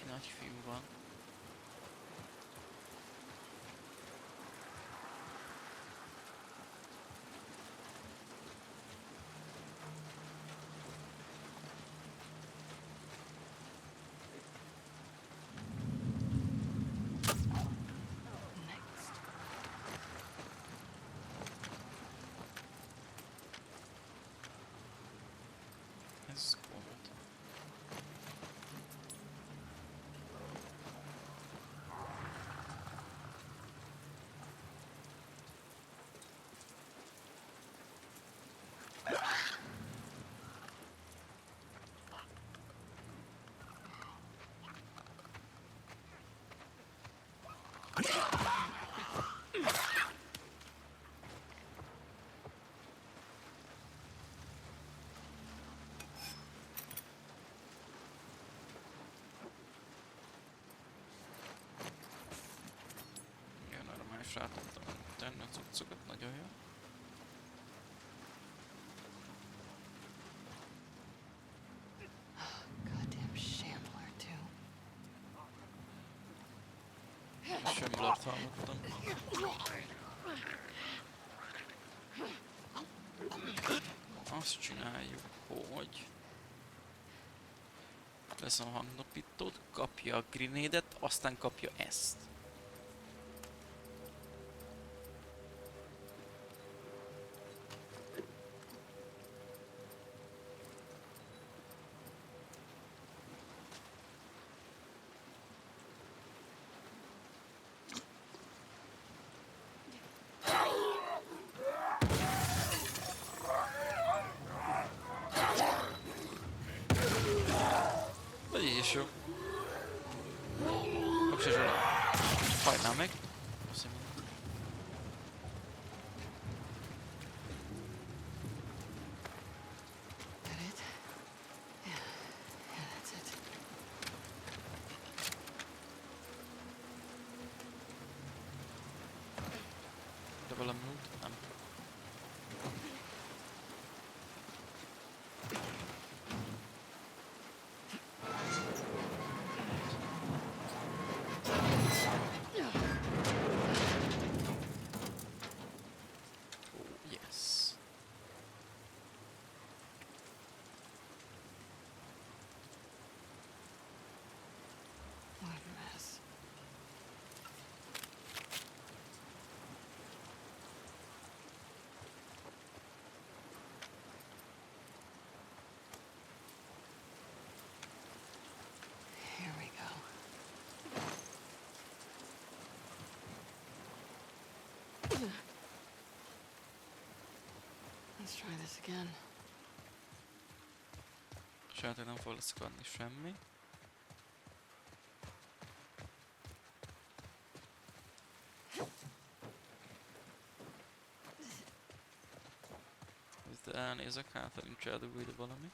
Nagy fiú van. Ez gond. Igen, arra már is rá tudtam tenni a cuccokat, nagyon jó. Goddamn shambler, too. Semblert hallottam. azt csináljuk, hogy lesz a hangnapítót, kapja a grenade-et, aztán kapja ezt. Vagy így is jó. Kapcsolj Zsola. Hagynám meg. Köszönöm. That it? Yeah. Yeah, that's it. De valami út? Nem. Oh, yes. What a mess. Here we go. Let's try this again. Saját, hogy nem fog leszakadni semmi. Itt elnézek, hát ha nincs eldugva ide valami.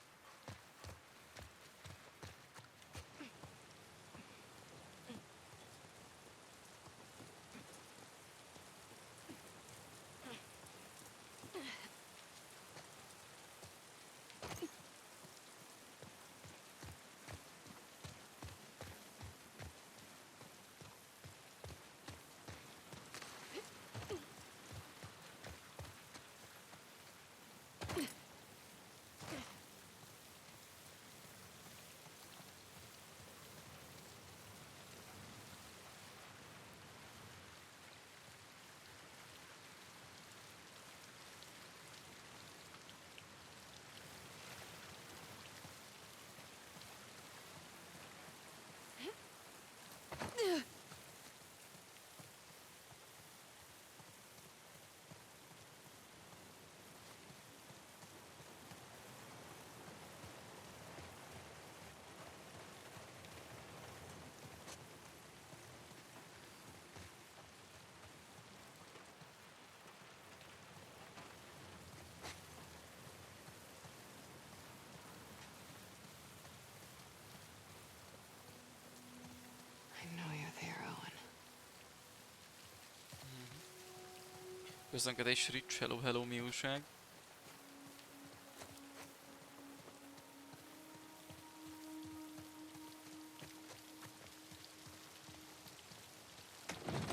I know you're there, Owen. Közlekedés Rich, hello, hello, mi újság?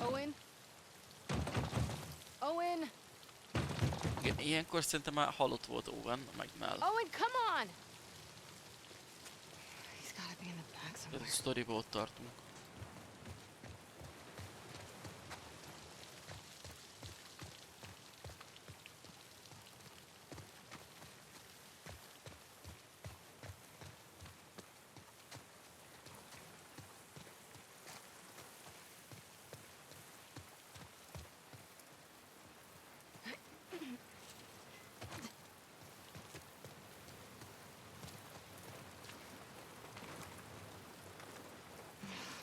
Owen? Owen? Igen, ilyenkor szerintem már halott volt Owen, meg Mel. Owen, come on! He's gotta be in the back Ez somewhere. a sztoriból ott tartunk.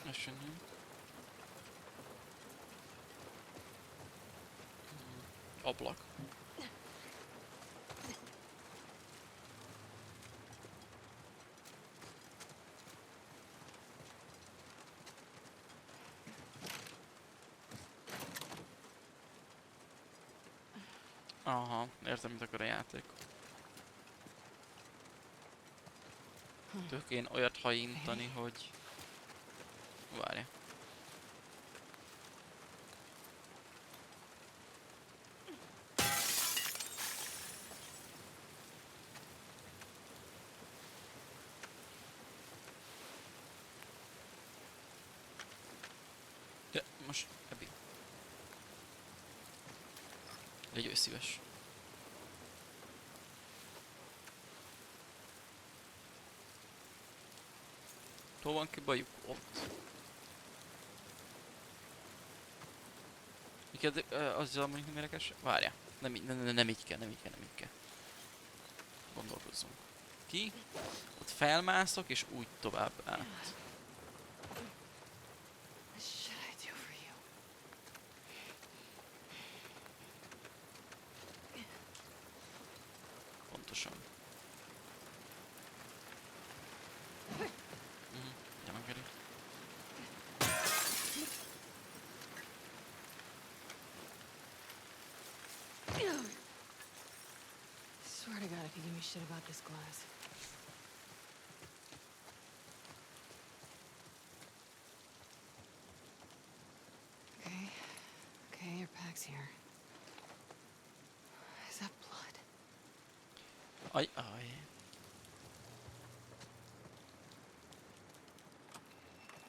Köszönjük. Ablak. Aha, értem, mit akar a játék. Tök én olyat hajintani, hogy... Várja. Legyőj szíves. Hol van ki bajuk? Ott. Miket azzal mondjuk mérges? Várjál. Nem így kell, nem így kell. Gondolkozzunk. Ki? Ott felmászok és úgy tovább át. What should I do for you? Pontosan. Gyere, Geri. Swear to God, if you give me shit about this glass. Okay. Okay, your pack's here. Is that blood? Aj, aj.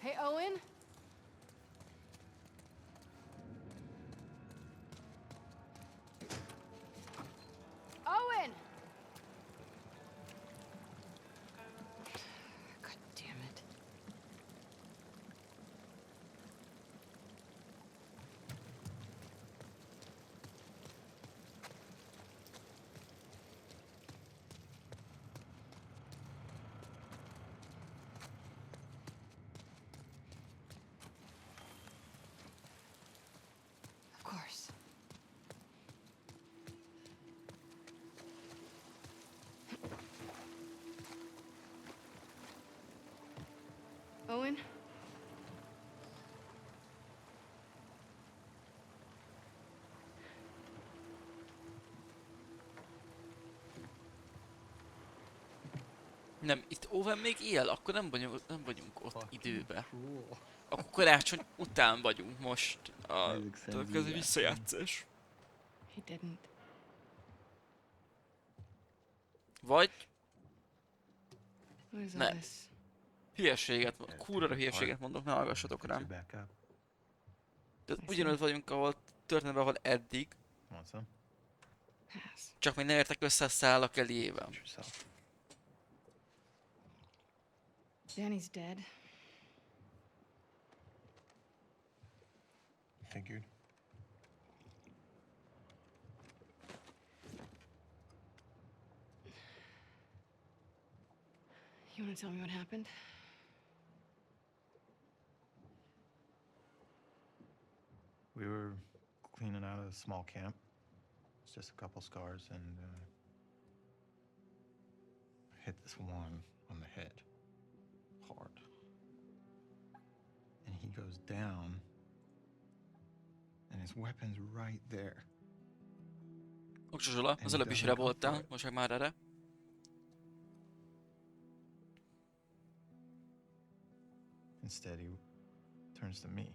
Hey, Owen? Owen! God damn it. Of course. Owen? Nem, itt Owen még él, akkor nem vagyunk ott Fucking időbe. cruel. Akkor karácsony után vagyunk most. Ez egy visszajátszás. He didn't. Vagy What is all Ne. this? hülyeséget, kurva hülyeséget mondok, ne hallgassatok Fix you rám. back up. Tehát ugyanott vagyunk, ahol történetben, ahol eddig, Want some? Pass. csak még nem értek össze a szálak elével. Fix yourself. Danny's dead. Figured. You want to tell me what happened? We were cleaning out a small camp. It's just a couple scars, and hit this one on the head hard. And he goes down, and his weapon's right there. Oksos Zsola, az előbb is erre voltál, most meg már erre. Instead, he turns to me.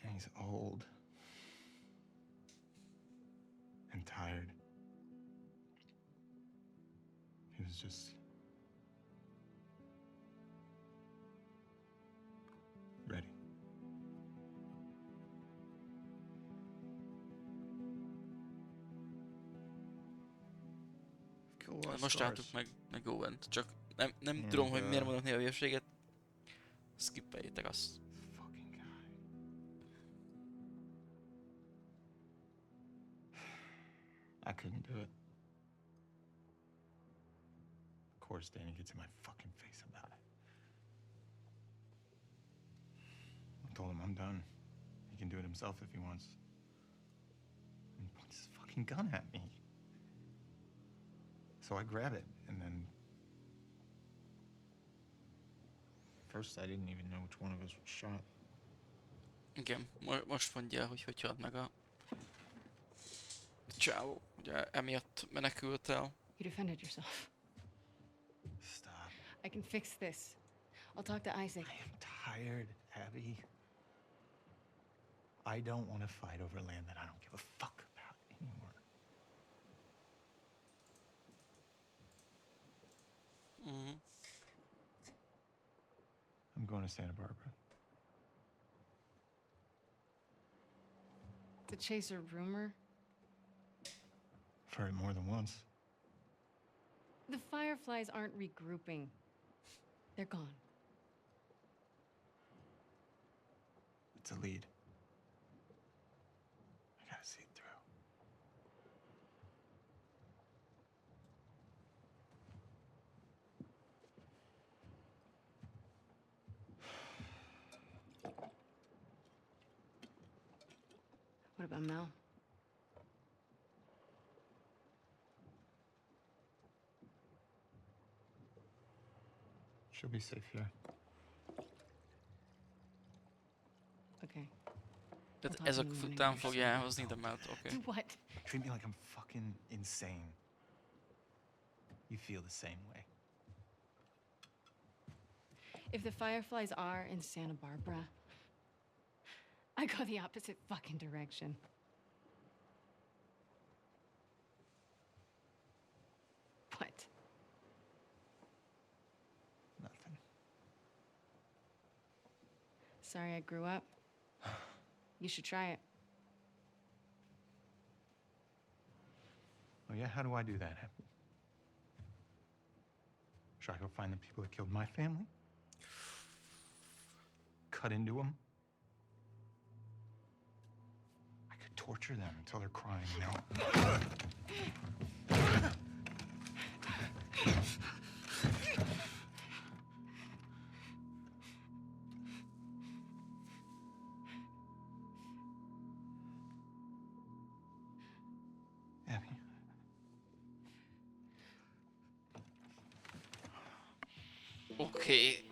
And he's old and tired. He was just ready. Kill a lot of Most stars. álltuk meg Owen-t, csak nem And, tudom, hogy miért mondok néha hülyeséget. Skippeljétek azt. Fucking guy. I couldn't do it. Of course, Danny gets in my fucking face about it. I told him I'm done. He can do it himself if he wants. And he points his fucking gun at me. So I grab it, and then first I didn't even know which one of us was shot. Igen, most mondja el, hogy halt meg a csávó. Ugye emiatt menekült el. You defended yourself. Stop. I can fix this. I'll talk to Isaac. I am tired, Abby. I don't want to fight over land that I don't give a fuck about anymore. Mhm. I'm going to Santa Barbara. to chase a rumor? I've heard it more than once. The Fireflies aren't regrouping. They're gone. It's a lead. I gotta see it through. What about Mel? She'll be safe here. Okay. Tehát talk ez a to you when I után get fogja elhozni de Melt, oké. Do what? Treat me like I'm fucking insane. You feel the same way. If the Fireflies are in Santa Barbara, I go the opposite fucking direction. What? Nothing. Sorry I grew up. You should try it. Oh yeah, how do I do that? Should I go find the people that killed my family? Cut into them? I could torture them until they're crying, you know? Abby. Oké.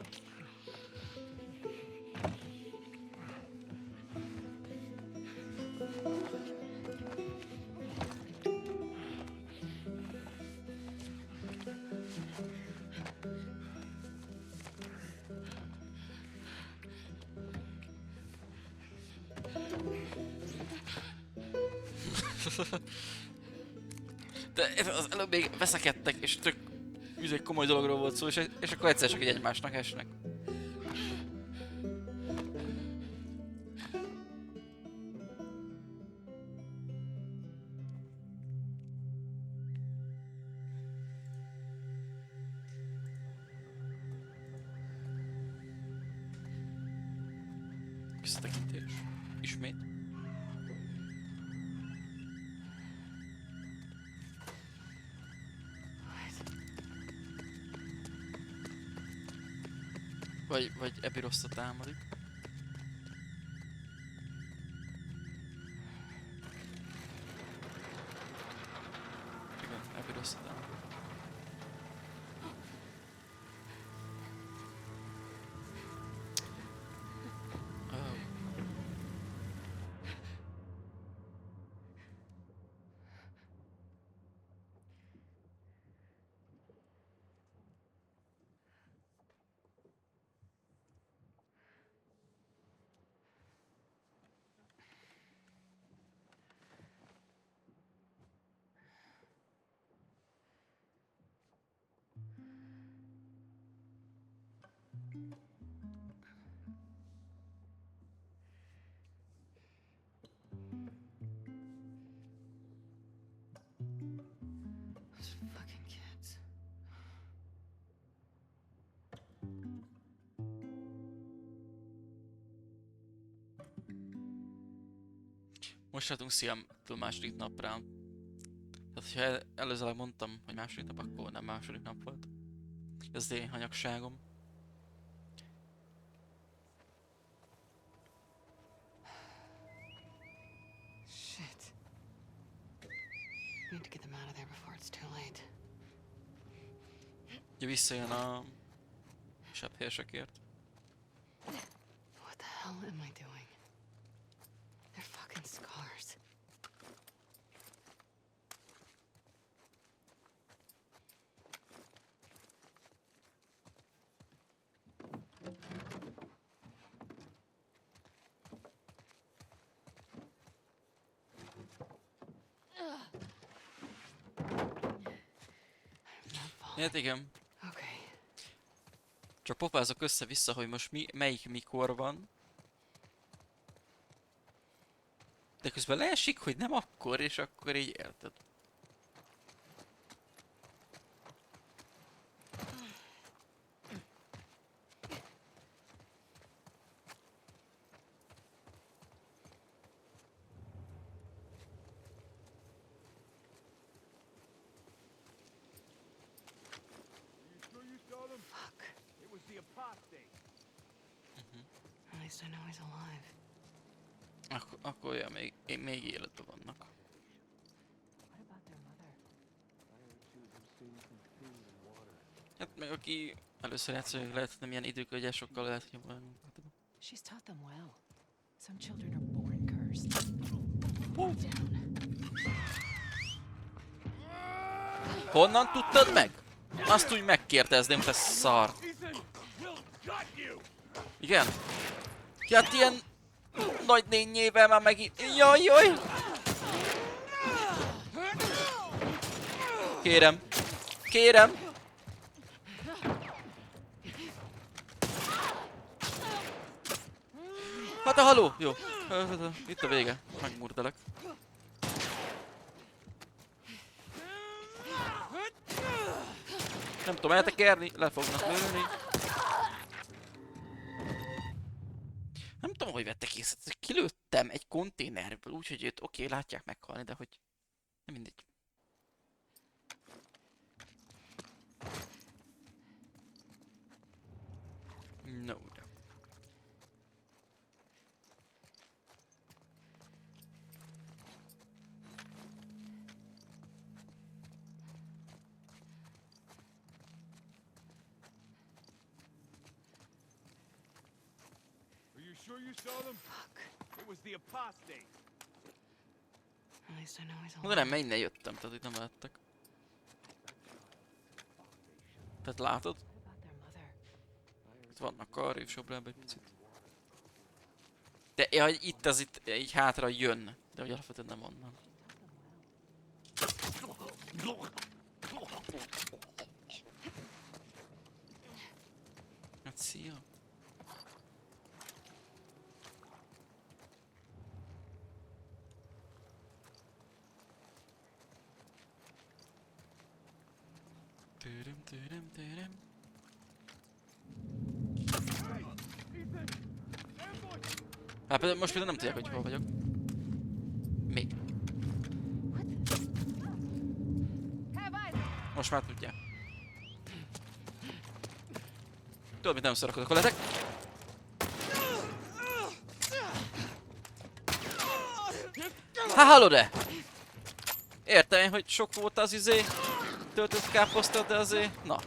De az előbb még veszekedtek, és tök egy komoly dologról volt szó, és akkor egyszer csak egy egymásnak esnek. Visszatekintés. Ismét. Vagy Abby rosszat támadik. Igen, Abby rosszat támadik. Oh. Those fucking kids. Most látunk Siam-től második napra. Tehát, hogyha előzőleg mondtam, hogy második nap, akkor nem második nap volt. Ez az én hanyagságom. Shit. Need to get them out of there before it's too late. Ugye visszajön a sebhérsekért. What the hell am I doing? They're fucking scars. Hát igen. Okay. Csak popázok össze-vissza, hogy most melyik mikor van. De közben leesik, hogy nem akkor, és akkor így érted. Fuck. At least I know he's alive. Akkor olyan még életben vannak. What about their mother? Hát meg aki először játszik, lehet nem ilyen időkögyásokkal lehet, hogy jobban. She's taught them well. Some children are born cursed. Down. Honnan tudtad meg? Azt úgy megkérdezném, te szar. Igen? Hát ilyen nagy nényével már megint... Jaj, jaj! Kérem. Kérem! Hát a haló! Jó. Itt a vége. Megmurdalak. Nem tudom eltekerni, le fognak lőni. Nem tudom, hogy vettek észre. Kilőttem egy konténerből, úgyhogy őt oké, látják meghalni, de hogy... Nem mindegy. No. Sure you saw them? Fuck. It was the apostate. At least I know he's De alive. nem, innen jöttem, tehát itt nem láttak. Tehát látod? What about their mother? Itt vannak arrébb, sobrább egy picit. De ja, itt az itt így hátra jön. De hogy alapvetően nem onnan. Hát szia. Tűröm. Hát például most például nem tudják, hogy hol vagyok. Még. Most már tudják. Tudod, mit nem szorakozok, hol lehetek? Hát hallod-e? Értem én, hogy sok volt az izé. Töltött káposzta, de azért... Na.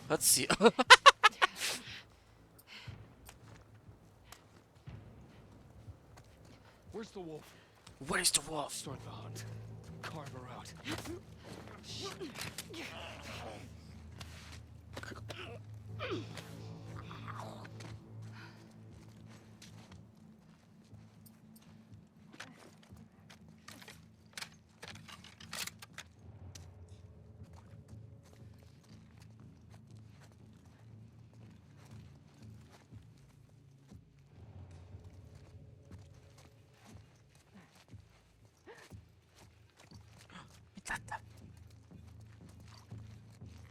Hát szia. Where's the wolf? Where is the wolf? Start the hunt. Carve her out. Mit láttam?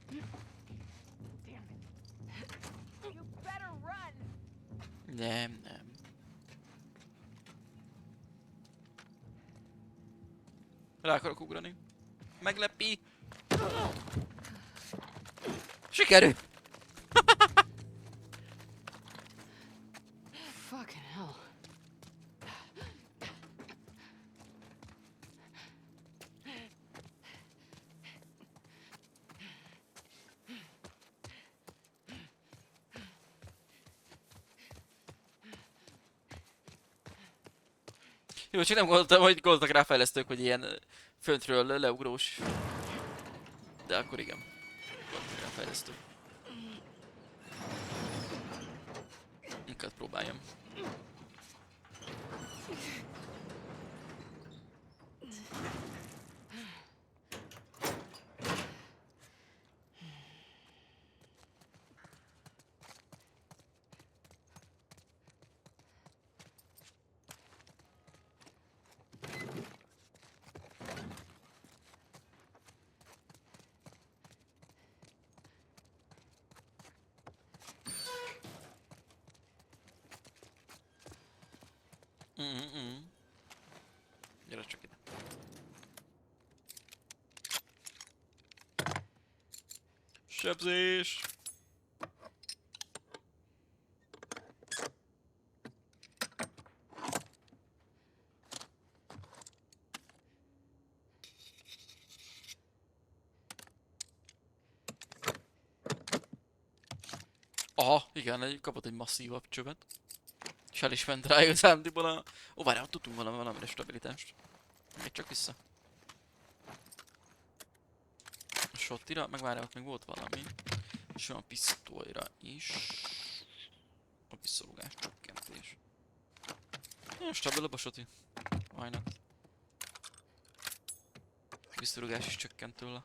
You better run. Nem. Rá akarok ugrani. Meglepi. Sikerül! Fucking hell. Jó, csak nem gondoltam, hogy gondoltak rá fejlesztők, hogy ilyen föntről leugrós. De akkor igen. Gondoltak rá fejlesztők. Inkább próbáljam. Gyere csak ide. Sebzés! Aha, igen, kapott egy masszívabb csövet. És el is ment rá igazándiból a... Ó, várjál, tudtunk valamire stabilitást. Még csak vissza. A shottira, meg várjál, ott még volt valami. És a pisztolyra is. A visszarúgás csökkentés. Nagyon stabilabb a shoti. Why not? Visszarúgás is csökkent tőle.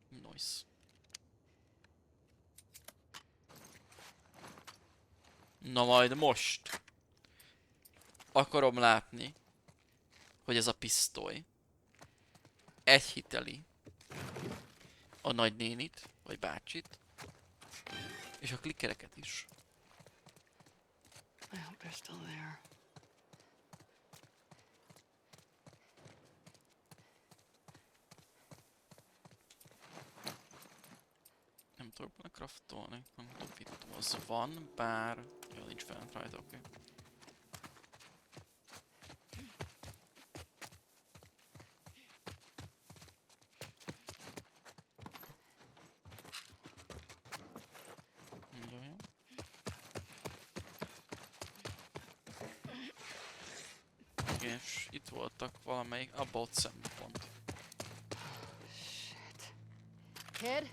Nice. Na majd most akarom látni, hogy ez a pisztoly egyhiteli a nagynénit, vagy bácsit, és a klikkereket is. I hope they're still there. Nem tudok bele craftolni, nem tudom, itt az van, bár... Jó, nincs fent rajta, oké. Okay. Jó. És itt voltak valamelyik about szempont. Shit. Kid?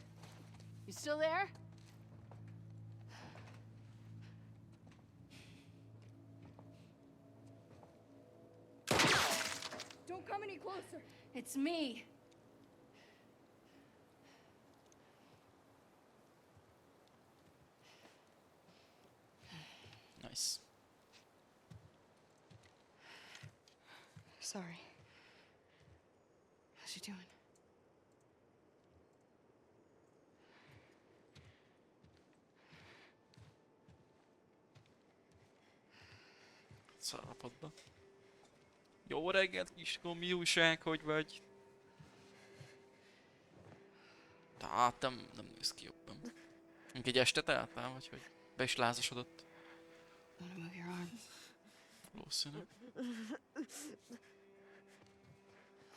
You still there? Don't come any closer. It's me. Nice. Sorry. How's she doing? Szállapotba. Jó reggelt, kiskom, mi újság, hogy vagy? Tehát nem néz ki jobban. Még egy este teltál, vagy hogy? Be is lázasodott. Wanna move your arm? Valószínű.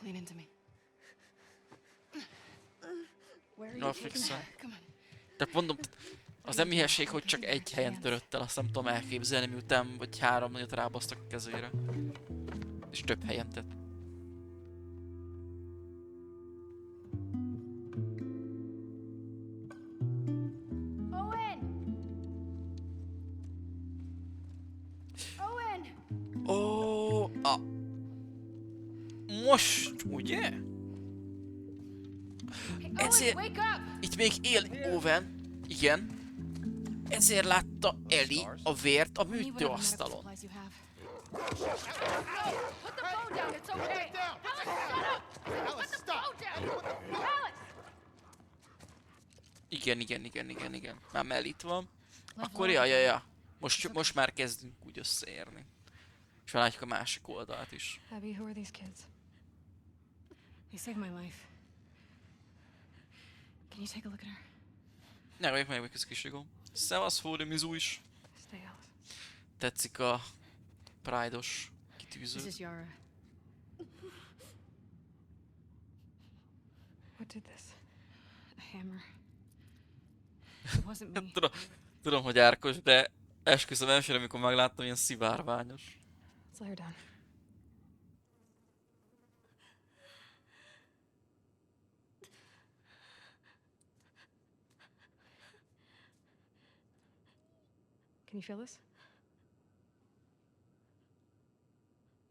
Lean into me. Where are Na, you taking fixen. her? Come on. Tehát mondom, az nem hülyeség, hogy csak egy helyen törött el, azt nem tudom elképzelni, miután vagy 3 nagyot rábasztak a kezére. És több helyen tett. Owen! Owen! Ó, most, ugye? Hey, Ezért, Owen, wake up! itt még él Owen, igen. Ezért látta Ellie a vért a Need whatever medical műtőasztalon. supplies you have. Put the phone down, it's okay! Alice, shut up! Put the phone down! Alice! Igen. Már mellé itt van. Akkor ja. Most már kezdünk úgy összeérni. És látjuk a másik oldalt is. Abby, who are these kids? They saved my life. Can you take a look at her? Ne vagyok ez kisigó. Szevasz, Fódemizu is. Stay out. Tetszik a Pride-os This kitűző. is Yara. What did this? A hammer. It wasn't me. Tudom, hogy árkos, de esküszöm elsőre, amikor megláttam, ilyen szivárványos. Let's lay her down. Can you feel this?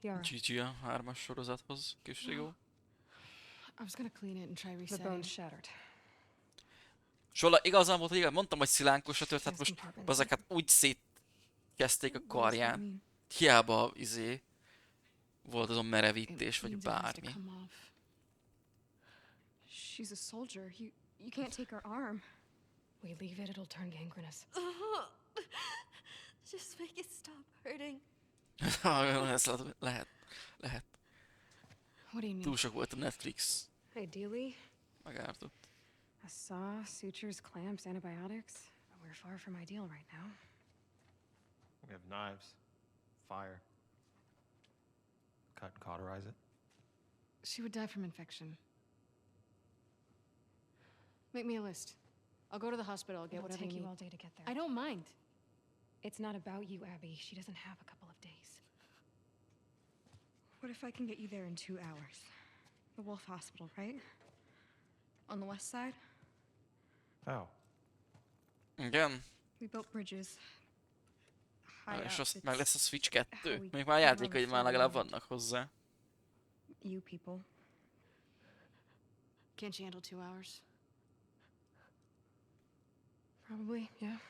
Yara, GG a 3-as sorozathoz, kisigó. I was gonna clean it and try The resetting. bone's shattered. Sola igazán volt, hogy igen, mondtam, hogy szilánkosra tört, hát There's most compartments. bazeket úgy szétkezdték a What does that karján. mean? Hiába volt azon merevítés, vagy means it has to bármi. come off. She's a soldier. You can't take her arm. We leave it, it'll turn gangrenous. Just make it stop hurting. Ez lehet. What do you need? Túl sok volt a Netflix. Ideally, Megártott. a saw, sutures, clamps, antibiotics. But we're far from ideal right now. We have knives, fire. Cut and cauterize it. She would die from infection. Make me a list. I'll go to the hospital, get It'll whatever take you you need. all day to get there. I don't mind. It's not about you, Abby. She doesn't have a couple of days. What if I can get you there in 2 hours? The Wolf Hospital, right? On the west side? Oh, Igen. We built bridges. High És up, azt meg it's lesz a Switch 2. how we Mondjuk már a get játékai over már legalább further. vannak hozzá. You people. Can't you handle 2 hours? Probably, yeah.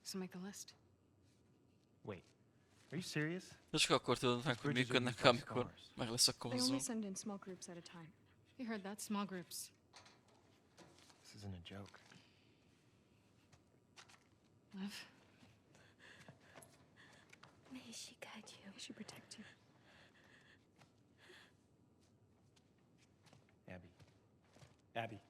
So make the list. wait. Are you serious? De csak akkor tudod meg, hogy Bridges are működnek, used by amikor scars. meg lesz a They only konzol. send in small groups at a time. You heard that? Small groups. This isn't a joke. Liv? May she guide you. May she protect you. Abby. Abby.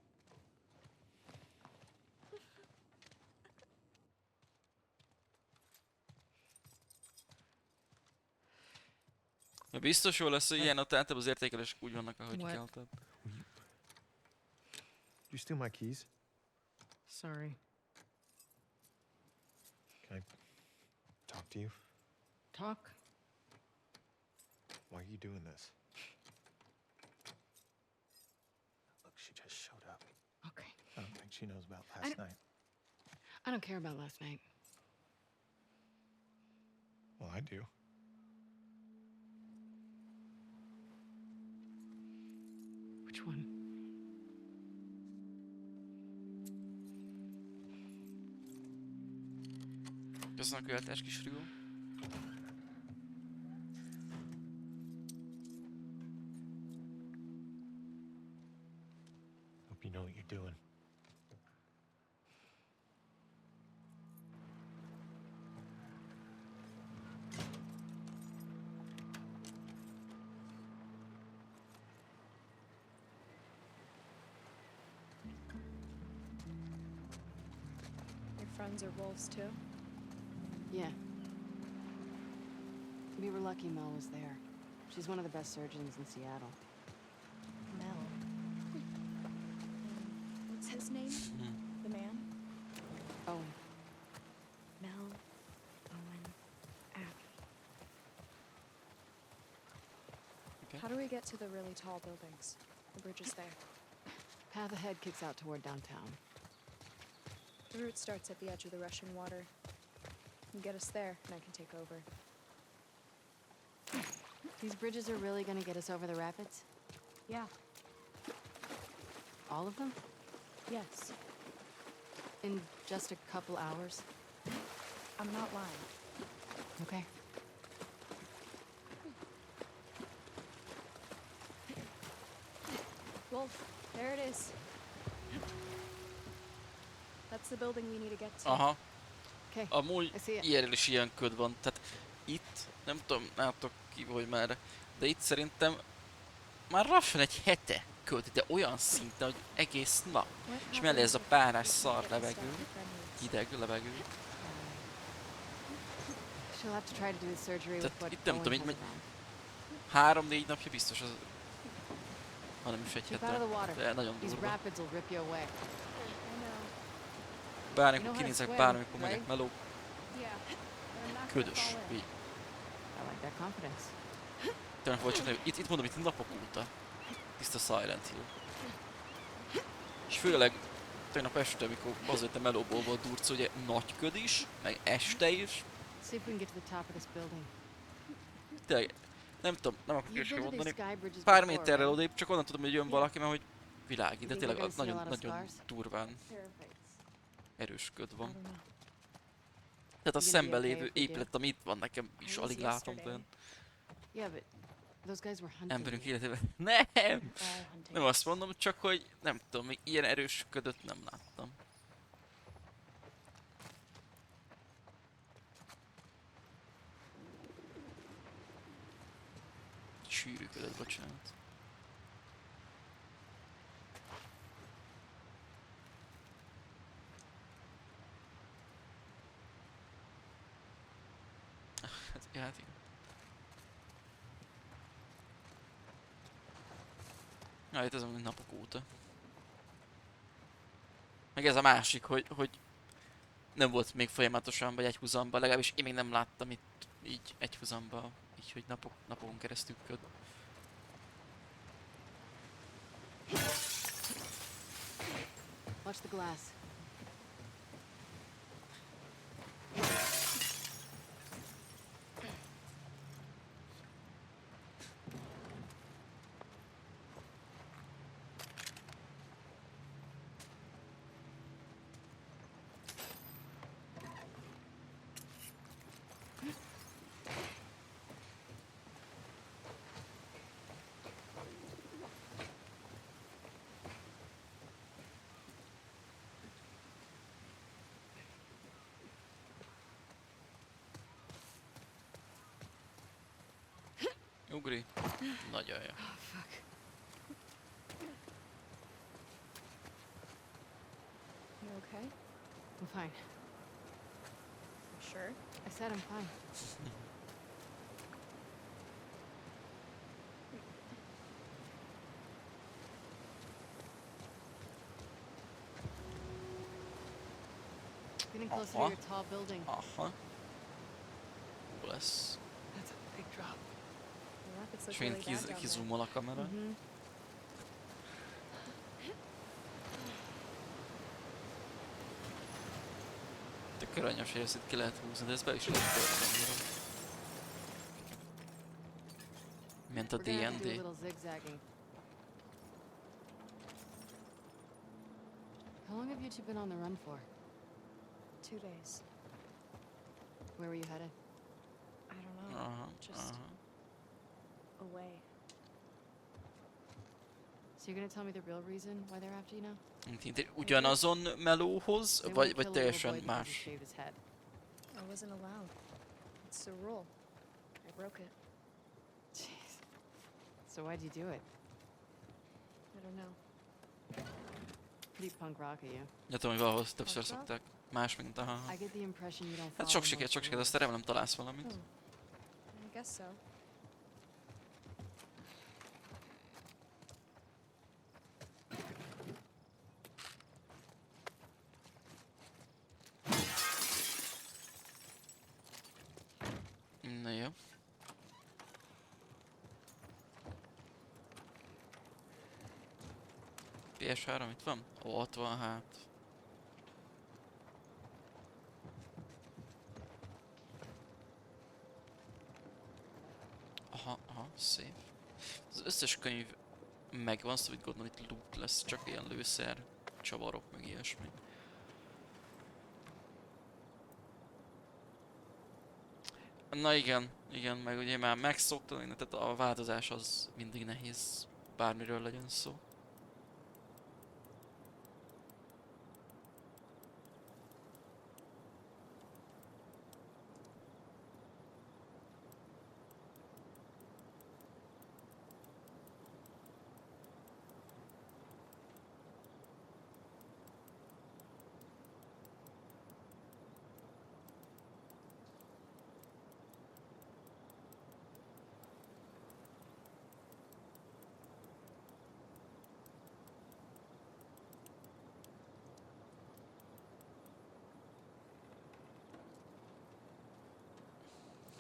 Mert biztos jó lesz, hogy ilyen ott általában az értékelések úgy vannak, ahogy What? kell. Tehát. Did you steal my keys? Sorry. Can I talk to you? Talk? Why are you doing this? Look, she just showed up. Okay. I don't think she knows about I last don't- night. I don't care about last night. Well, I do. Which one? Köszönöm a követás, kis Rigó. Hope you know what you're doing. Your friends are wolves too? Yeah. We were lucky Mel was there. She's one of the best surgeons in Seattle. Mel. What's his name? The man? Owen. Mel. Owen. Abby. Okay. How do we get to the really tall buildings? The bridge is there. Path ahead kicks out toward downtown. The route starts at the edge of the Russian water. You get us there, and I can take over. These bridges are really gonna get us over the rapids? Yeah. All of them? Yes. In just a couple hours? I'm not lying. Okay. Wolf, there it is. That's the building we need to get to. Aha. Okay. Amúgy I see it. ilyenről is ilyen köd van. Tehát itt, nem tudom, látok ki vagy már, de itt szerintem már lassan egy hete köd, de olyan szinten, hogy egész nap. What És mellé ez a happens if párás we szar get the stuff levegő, the friend needs? hideg levegő. She'll have to try to do the surgery with Tehát what itt nem Owen tudom, így has around. 3-4 napja biztos az... hanem is egy Keep out hete. of the water. De nagyon These durva. rapids will rip you away. I know. Bármikor You know how to kinézek, swim, bármikor megyek right? meló, Yeah, but I'm not gonna ködös. fall in. Így. I like that confidence. Tényleg volt csak, itt mondom, itt napok óta. Tiszta Silent Hill. És főleg tegnap este, amikor azért a melóból volt durc, ugye nagy köd is, meg este is. See if we can get to the top of this building. Tényleg, nem tudom, nem akarok You've is built these mondani. sky bridges Pár before, méterrel right? odébb, csak onnan tudom, hogy jön valaki, mert hogy világít, de You think tényleg we're gonna see a nagyon, lot of nagyon scars? durván Paraphrase. erős köd I van. don't know. Tehát a You gonna be szemben okay lévő if we do? épület, ami itt van nekem is I was alig látom yesterday. tőle. Yeah, but Those guys were hunting emberünk you. életében. Nem! All hunting. Nem azt mondom, csak hogy nem tudom, még ilyen erős ködöt nem láttam. Sűrű ködöt, bocsánat. Hát igen. Ja, itt ez a napok óta. Meg ez a másik, hogy nem volt még folyamatosan, vagy egyhuzamban, legalábbis én még nem láttam itt így egyhuzamban, így hogy napokon keresztül köd. Watch the glass. Ugri. Nagyon jó. Oh, fuck. You okay? I'm fine. You sure? I said I'm fine. Getting closer to Uh-huh. your tall building. Aha. Jó lesz. That's a big drop. The rockets look És really megint bad down there. kizoomol a kamera. Mm-hmm. Tök aranyos, hogy ezt itt ki lehet húzni, de ezt be is lehet törni. Mint a We're gonna have to do a D&D. little zigzagging. How long have you two been on the run for? 2 days. Where were you headed? I don't know. Aha, Just aha. away. So you're gonna tell me the real reason why they're after you now? Mint ugyanazon melóhoz, They vagy won't kill a little teljesen boy because he más? shaved his head. I wasn't allowed. It's the rule. I broke it. Jeez. So why'd you do it? I don't know. Pretty punk rock of you. Gyatom, hogy valahol többször Aha. szokták. Más, mint aha. I get the impression you don't Hát follow sok most sikert, rules. azt remélem találsz valamit. I guess so. Na jó. PS3 itt van? Ó, ott van hát. Aha, szép. Az összes könyv megvan, szóval itt gondolom itt loot lesz, csak ilyen lőszer, csavarok, meg ilyesmi. Na igen, meg ugye már megszoktam, tehát a változás az mindig nehéz, bármiről legyen szó.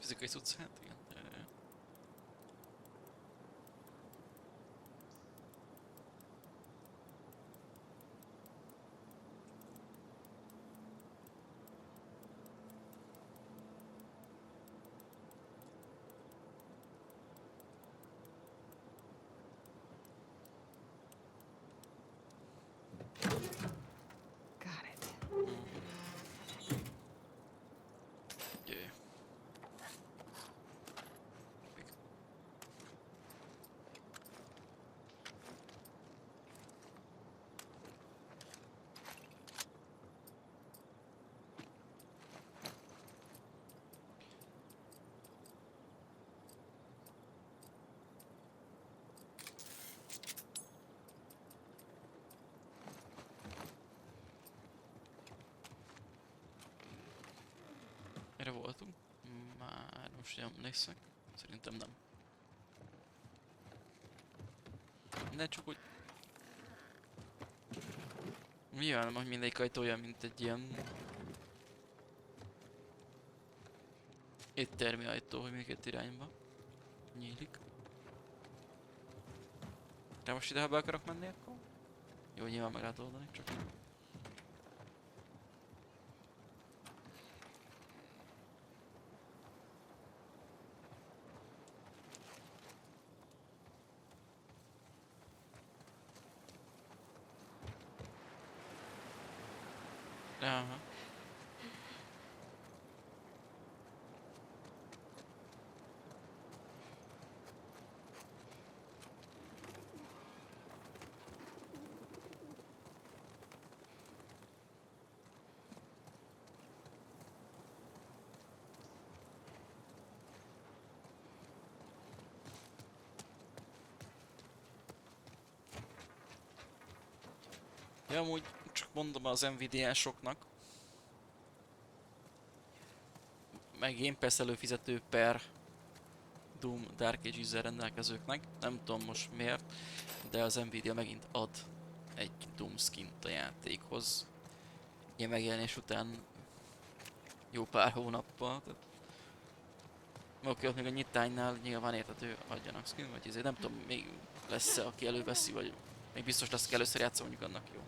Fizikai cucc, hát igen. Got it. Jöjj. most nem emlékszek. Szerintem nem. De csak úgy... Nyilván, hogy mindegyik ajtó olyan, mint egy ilyen... éttermi ajtó, hogy mindkét irányba nyílik. De most ide, ha be akarok menni, akkor... Jó, nyilván meg lehet oldani, csak... Aha. Ja, amúgy csak mondom az Nvidia-soknak, meg Game Pass előfizető per Doom Dark Age ezzel rendelkezőknek, nem tudom most miért, de az Nvidia megint ad egy Doom skint a játékhoz. Ilyen megjelenés után jó pár hónappal. Oké, ott még a nyitánynál nyilván értető adjanak skin, vagy ezért nem tudom, még lesz-e, aki előveszi, vagy még biztos lesz, aki először játszom, mondjuk annak jó.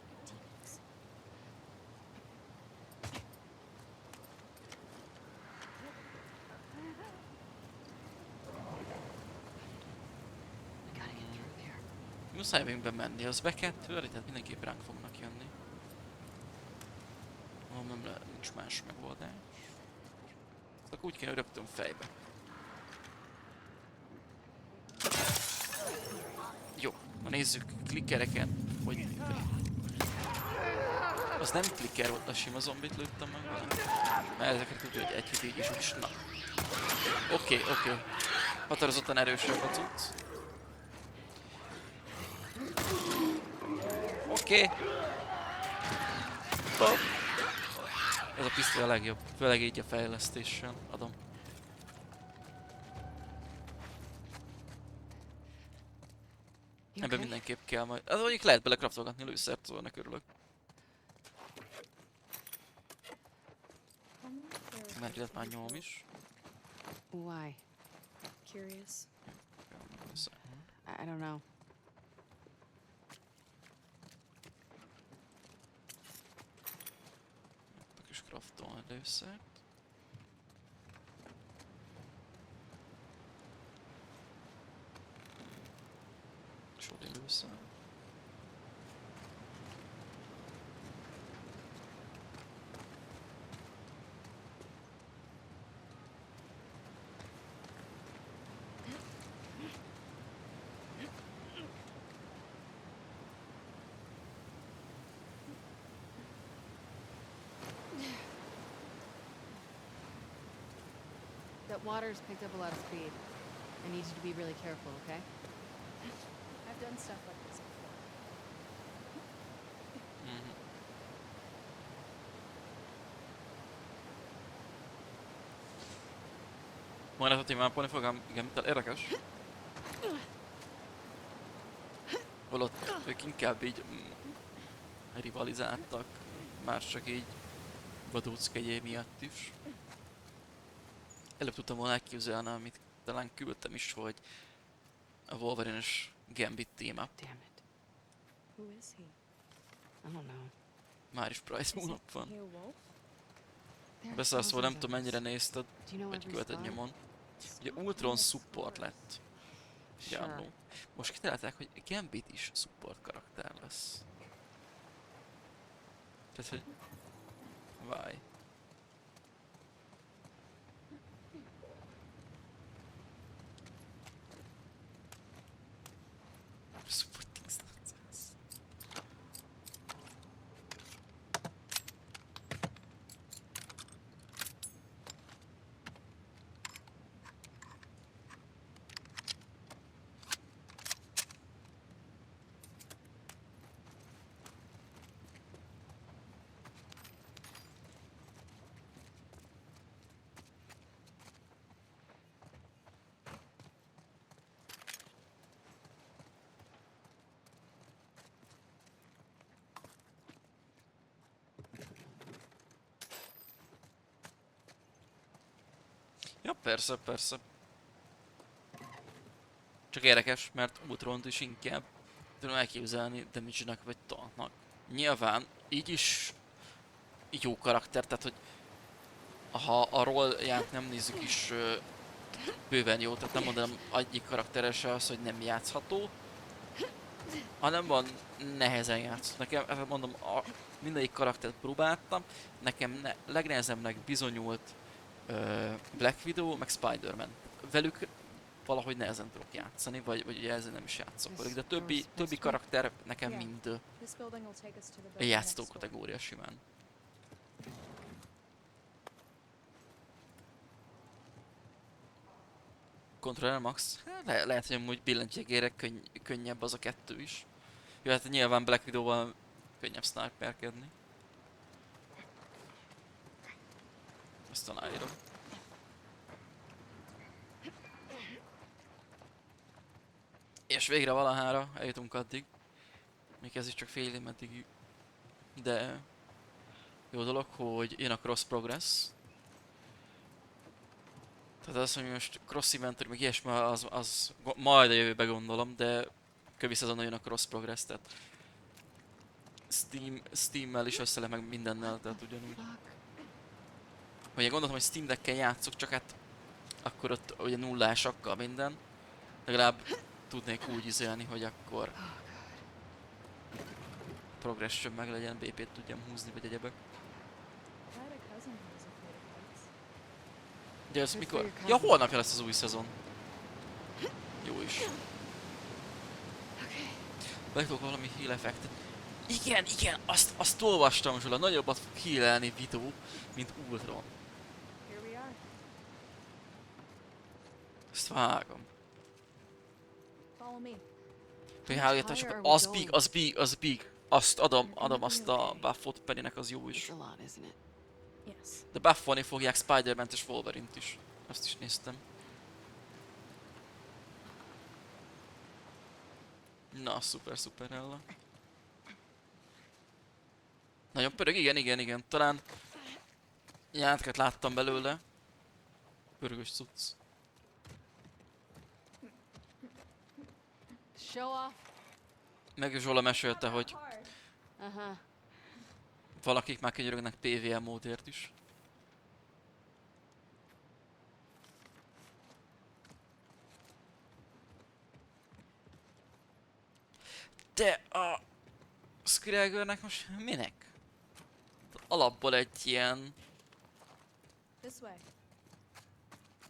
I gotta get through there. Muszáj vagyunk bemenni, az be kell törni, tehát mindenképp ránk fognak jönni. Nem lehet, nincs más megoldás. Akkor úgy kéne, hogy rögtön fejbe. Jó, na nézzük klikkereken, hogy működik. Az nem klikker volt, a sima zombit lőttem meg vele. Mert ezeket tudja, hogy egy hit így is úgy. Na. Oké. Határozottan erősebb a cucc. Oké. Ez a pisztoly a legjobb, főleg így a fejlesztéssel adom. You Ebben okay? mindenképp kell majd. Az mondjuk lehet bele craftolgatni lőszert, szóval ennek örülök. Mert illet már nyom is. Why? Curious. I don't know. Tudok is craftolni lőszert. Sodi lőszer. That water's picked up a lot of speed. I need you to be really careful, okay? I've done stuff like this before. Mhm. Majd ezt a témápolni fogom, igen, tehát érdekes. Holott ők inkább így rivalizáltak, már csak így vadóckegyé miatt is. Előbb tudtam volna elképzelni, amit talán küldtem is, hogy a Wolverine-es Gambit téma. Damn it. Who is he? I don't know. Már is Price hónap van. He a wolf? There are Beszarsz, nem thousands tudom of us. mennyire nézted, Do you know vagy every követed star? nyomon. Ugye Ultron support lett. Sure. Jannó. Most kitalálták, hogy Gambit is support karakter lesz. Tehát, hogy... Why? Supporting stances. persze, persze. Csak érdekes, mert Ultront is inkább tudom elképzelni damage-nek vagy tanknak. Nyilván így is jó karakter, tehát hogy ha a rollját nem nézzük is bőven jó, tehát nem mondanám egyik karaktere se az, hogy nem játszható, hanem van nehezen játsz. Nekem, mondom, mindegyik karaktert próbáltam, nekem legnehezebbnek bizonyult Black Widow, meg Spider-Man. Velük valahogy nehezen tudok játszani, vagy ugye ezzel nem is játszok velük, de többi karakter nekem mind This building will take us to the building játszó next door. kategória simán. Controller Max? Lehet, hogy amúgy billentyűgére könnyebb az a kettő is. Jó, hát nyilván Black Widow-val könnyebb sniperkedni. Ezt aláírom. És végre valahára eljutunk addig. Még ez is csak fél év meddig. De jó dolog, hogy jön a cross progress. Tehát az, hogy most cross inventory, meg ilyesmi, az majd a jövőbe gondolom, de kövi szezonon jön a cross progress, tehát Steam-mel is össze meg mindennel, tehát ugyanúgy. Ugye gondoltam, hogy Steam Deck-kel játszok, csak hát akkor ott ugye nullásakkal minden. Legalább tudnék úgy izélni, hogy akkor progression meg legyen, BP-t tudjam húzni, vagy egyebek. I had a cousin who was afraid of heights. De ez mikor? Ja, holnapja lesz az új szezon. Jó is. Bejutok valami heal effektet. Igen, azt olvastam, Zsula, nagyobbat fog healelni videó, mint Ultron. Here we are. Ezt vágom. Follow me. Az big. Azt adom azt a buffot, Pennynek az jó is. It's a lot, isn't it? Yes. De buffolni fogják Spider-Man-t és Wolverine-t is. Azt is néztem. Na, szuper Ella. Nagyon pörög, igen. Talán jelentket láttam belőle. Pörgős cucc. Show off. Meg Zsola mesélte, hogy Uh-huh. valakik már könyörögnek PvE módért is. De a Skraggernek most minek? Alapból egy ilyen... This way.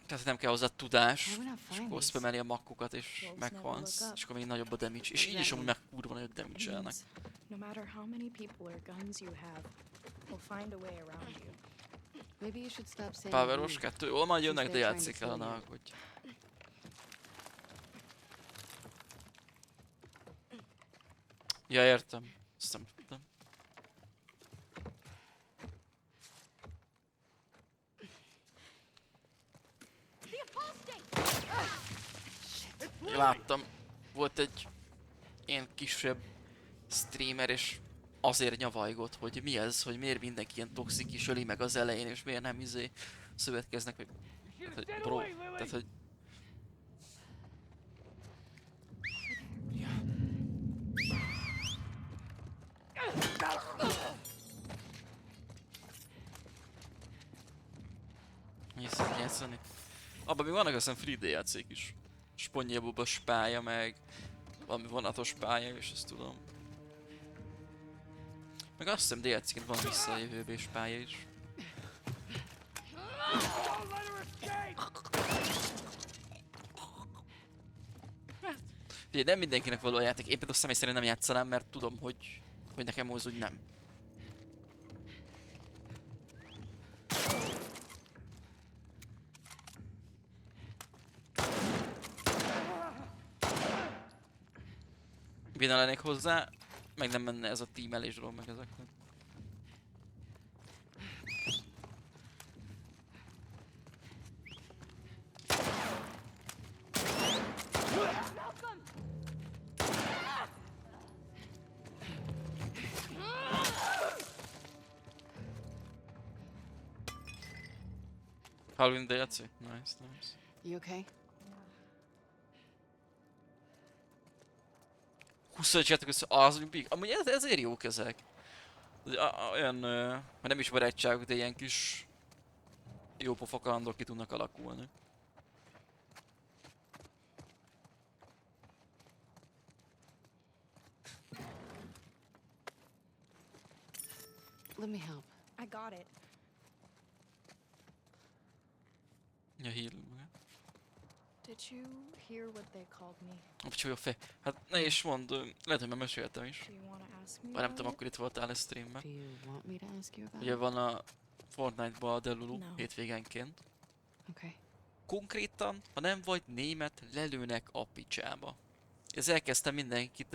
Tehát nem kell hozzá tudás, Why would I és find akkor these? spameli a makkokat és meghalsz, és akkor még nagyobb a damage. És így is amúgy meg kurva nagyobb damage-elnek. Means no matter how many people or guns you have, we'll find a way around you. Maybe you should stop saying Power we. Wars 2, jól majd jönnek, de Since they're játszik trying el, to ne kill you. aggódj. Ja, értem. Ezt nem tudtam. Láttam, volt egy ilyen kisebb streamer, és azért nyavajgott, hogy mi ez, hogy miért mindenki ilyen toxik is öli meg az elején, és miért nem szövetkeznek, hogy... Tehát, hogy bro, tehát, hogy... Hiszem játszani. Abban még vannak aztán free DLC-k is. Spongyabob-os pálya, meg valami vonatos pálya, és ezt tudom. Meg azt hiszem DLC-ként van vissza a jövőbés pálya is. Ugye nem mindenkinek való a játék, én például személy szerint nem játszanám, mert tudom, hogy nekem az úgy nem. Béna lennék hozzá, meg nem menne ez a teamelésről, meg ezeknek. Halloween DLC? Nice, nice. You okay? 25 játék össze, az big. Amúgy ezért jók ezek. Olyan, hát nem is barátságok, de ilyen kis jó pofa kalandok ki tudnak alakulni. Let me help. I got it. Ja, heal. Did you hear what they called me? Úgyhogy jó fej. Hát ne is mondd, lehet, hogy már meséltem is. Do you want to ask me Bár nem about tudom, it? akkor itt voltál a streamben. Do you want me to ask you about Ugye it? van a Fortnite-ban a Delulu No. hétvégenként. Okay. Konkrétan, ha nem vagy német, lelőnek a picsába. Ez elkezdtem mindenkit,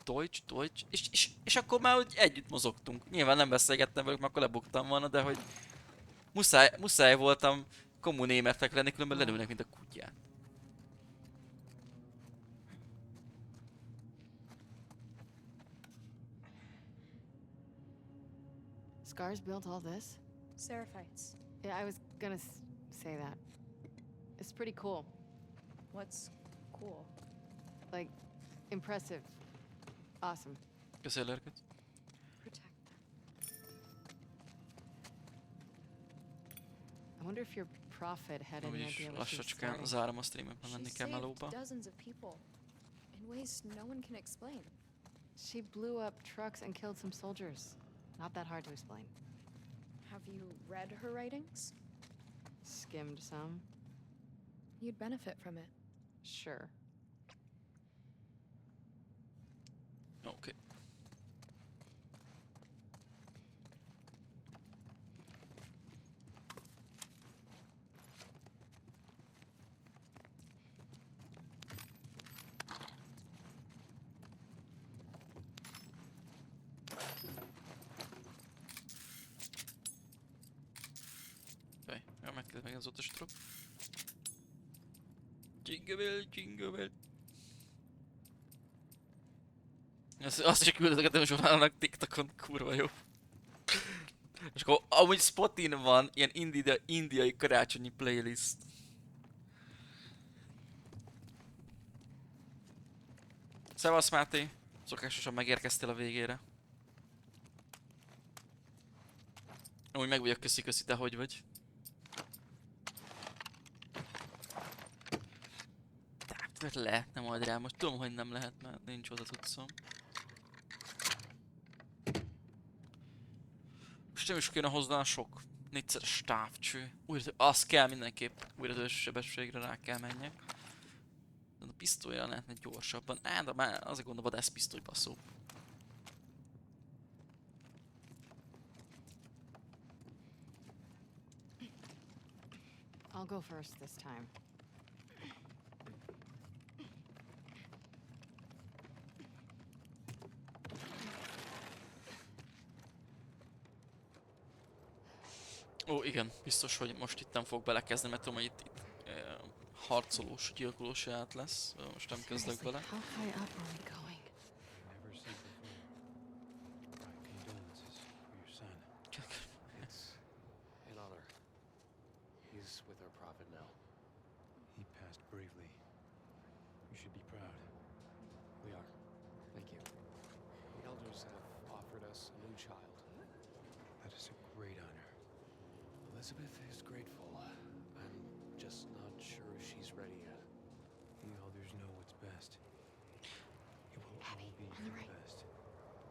Deutsch, és akkor már úgy együtt mozogtunk. Nyilván nem beszélgettem velük, mert akkor lebuktam volna, de hogy muszáj voltam komu németnek lenni, különben lelőnek, mint a kutyát. Scars built all this? Seraphites. Yeah, I was gonna say that. It's pretty cool. What's cool? Like, impressive. Awesome. Köszönöm, Lörköt. Protect them. I wonder if your prophet had any Úgyis idea what she was lassacskán starting. zárom a streamet, mert She menni kell saved melóba. dozens of people in ways no one can explain. She blew up trucks and killed some soldiers. Not that hard to explain. Have you read her writings? Skimmed some. You'd benefit from it. Sure. Oké. Fej, ja, megkezdem meg az ott a strop. Jingle bell, jingle bell. Azt is küldözgetem sorálnak TikTokon, kurva jó. És akkor amúgy Spotin van ilyen indiai karácsonyi playlist. Szevasz Máté, szokásosan megérkeztél a végére. Amúgy meg vagyok, köszi, te hogy vagy? Tehát lehetne majd rá, most tudom, hogy nem lehet, mert nincs oda tudszom. Most nem is kéne hozzá sok 4-szeres távcső. Az kell mindenképp, újra sebességre rá kell menjek. De a pisztolyra lehetne gyorsabban. De már az a gond a vadászpisztoly baszó. I'll go first this time. Ó, igen, biztos, hogy most itt nem fog belekezdeni, mert tudom, hogy itt harcolós, gyilkolós jelenet lesz. Most nem kezdek Seriously, bele. how high up are we going? Never seen before. My condolences for your son. It's an honor. He's with our prophet now. He passed bravely. You should be proud. We are. Thank you. The elders have offered us a new child. That is a great honor. Elizabeth is grateful. I'm just not sure she's ready yet. The elders know what's best. It will all be for the best.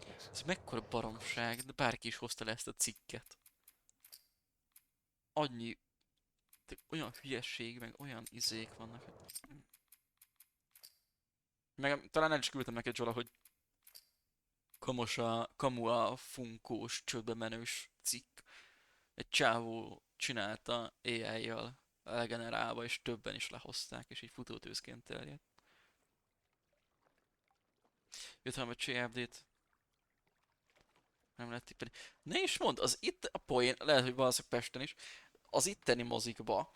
Yes. Ez mekkora baromság, de bárki is hozta le ezt a cikket. Annyi... olyan hülyesség, meg olyan izék vannak. Meg talán el is küldtem neked, Zsola, hogy kamu a funkós, csődbe menős cikk. Egy csávó csinálta AI-jal elgenerálva, és többen is lehozták, és így futótőzként terjedt. Jött valami CFD-t. Nem lehet tippelni. Ne is mondd, az itt a poén, lehet, hogy valószínűleg Pesten is, az itteni mozikba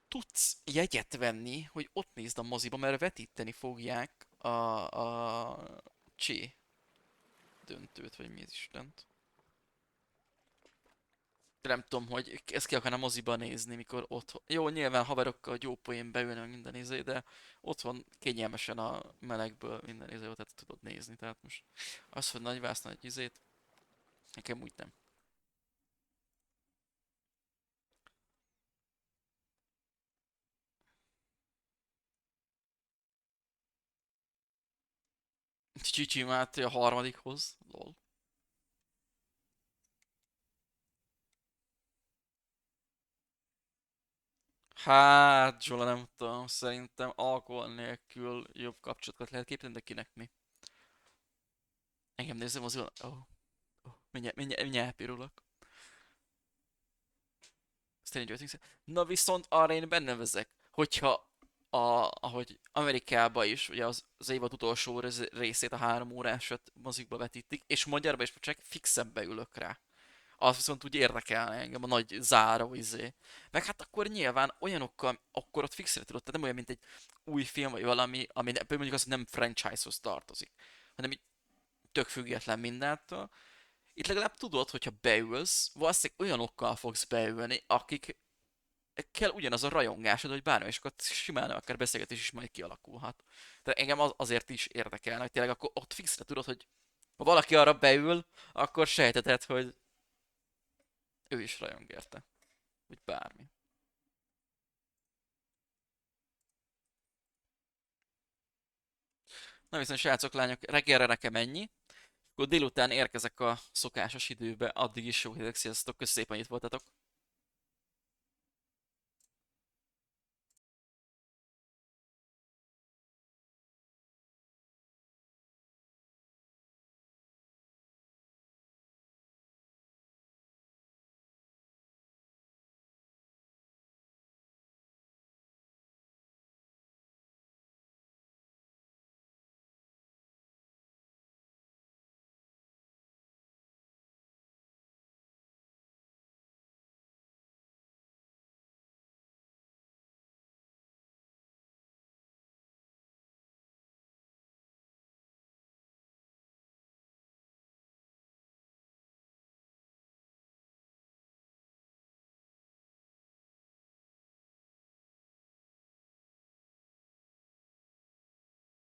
tudsz jegyet venni, hogy ott nézd a moziba, mert vetíteni fogják a Csé döntőt, vagy mi az Istent. nem tudom, hogy ezt ki akarna moziba nézni, mikor otthon. Jó, nyilván haverokkal jó poén beülni, meg minden izé, de otthon kényelmesen a melegből minden izé, tehát tudod nézni. Tehát most az, hogy nagy vászna egy izét, nekem úgy nem. Csicsi Máté a harmadikhoz, lol. Hát, Zsola, nem tudom, szerintem alkohol nélkül jobb kapcsolatokat lehet képzelni, de kinek mi? Engem nézem az mindjárt elpirulok. Stranger Things. Na viszont arra én benne vezek, hogyha ahogy Amerikában is, ugye az évad utolsó részét, a 3 órásat mozikba vetítik, és magyarba is csak fixen beülök rá. Az viszont úgy érdekelne engem, a nagy záró izé. Meg hát akkor nyilván olyanokkal, akkor ott fixre tudod, tehát nem olyan, mint egy új film, vagy valami, ami mondjuk az nem franchise-hoz tartozik, hanem így tök független mindentől. Itt legalább tudod, hogyha beülsz, valószínűleg olyanokkal fogsz beülni, akik kell ugyanaz a rajongásod, hogy bármi, és akkor simán akár beszélgetés is majd kialakulhat. Tehát engem azért is érdekelne, hogy tényleg akkor ott fixre tudod, hogy ha valaki arra beül, akkor sejteted, hogy ő is rajong érte. Vagy bármi. Na viszont srácok, lányok, reggelre nekem ennyi. Akkor délután érkezek a szokásos időbe, addig is jó hideg, sziasztok, köszönöm szépen, hogy itt voltatok.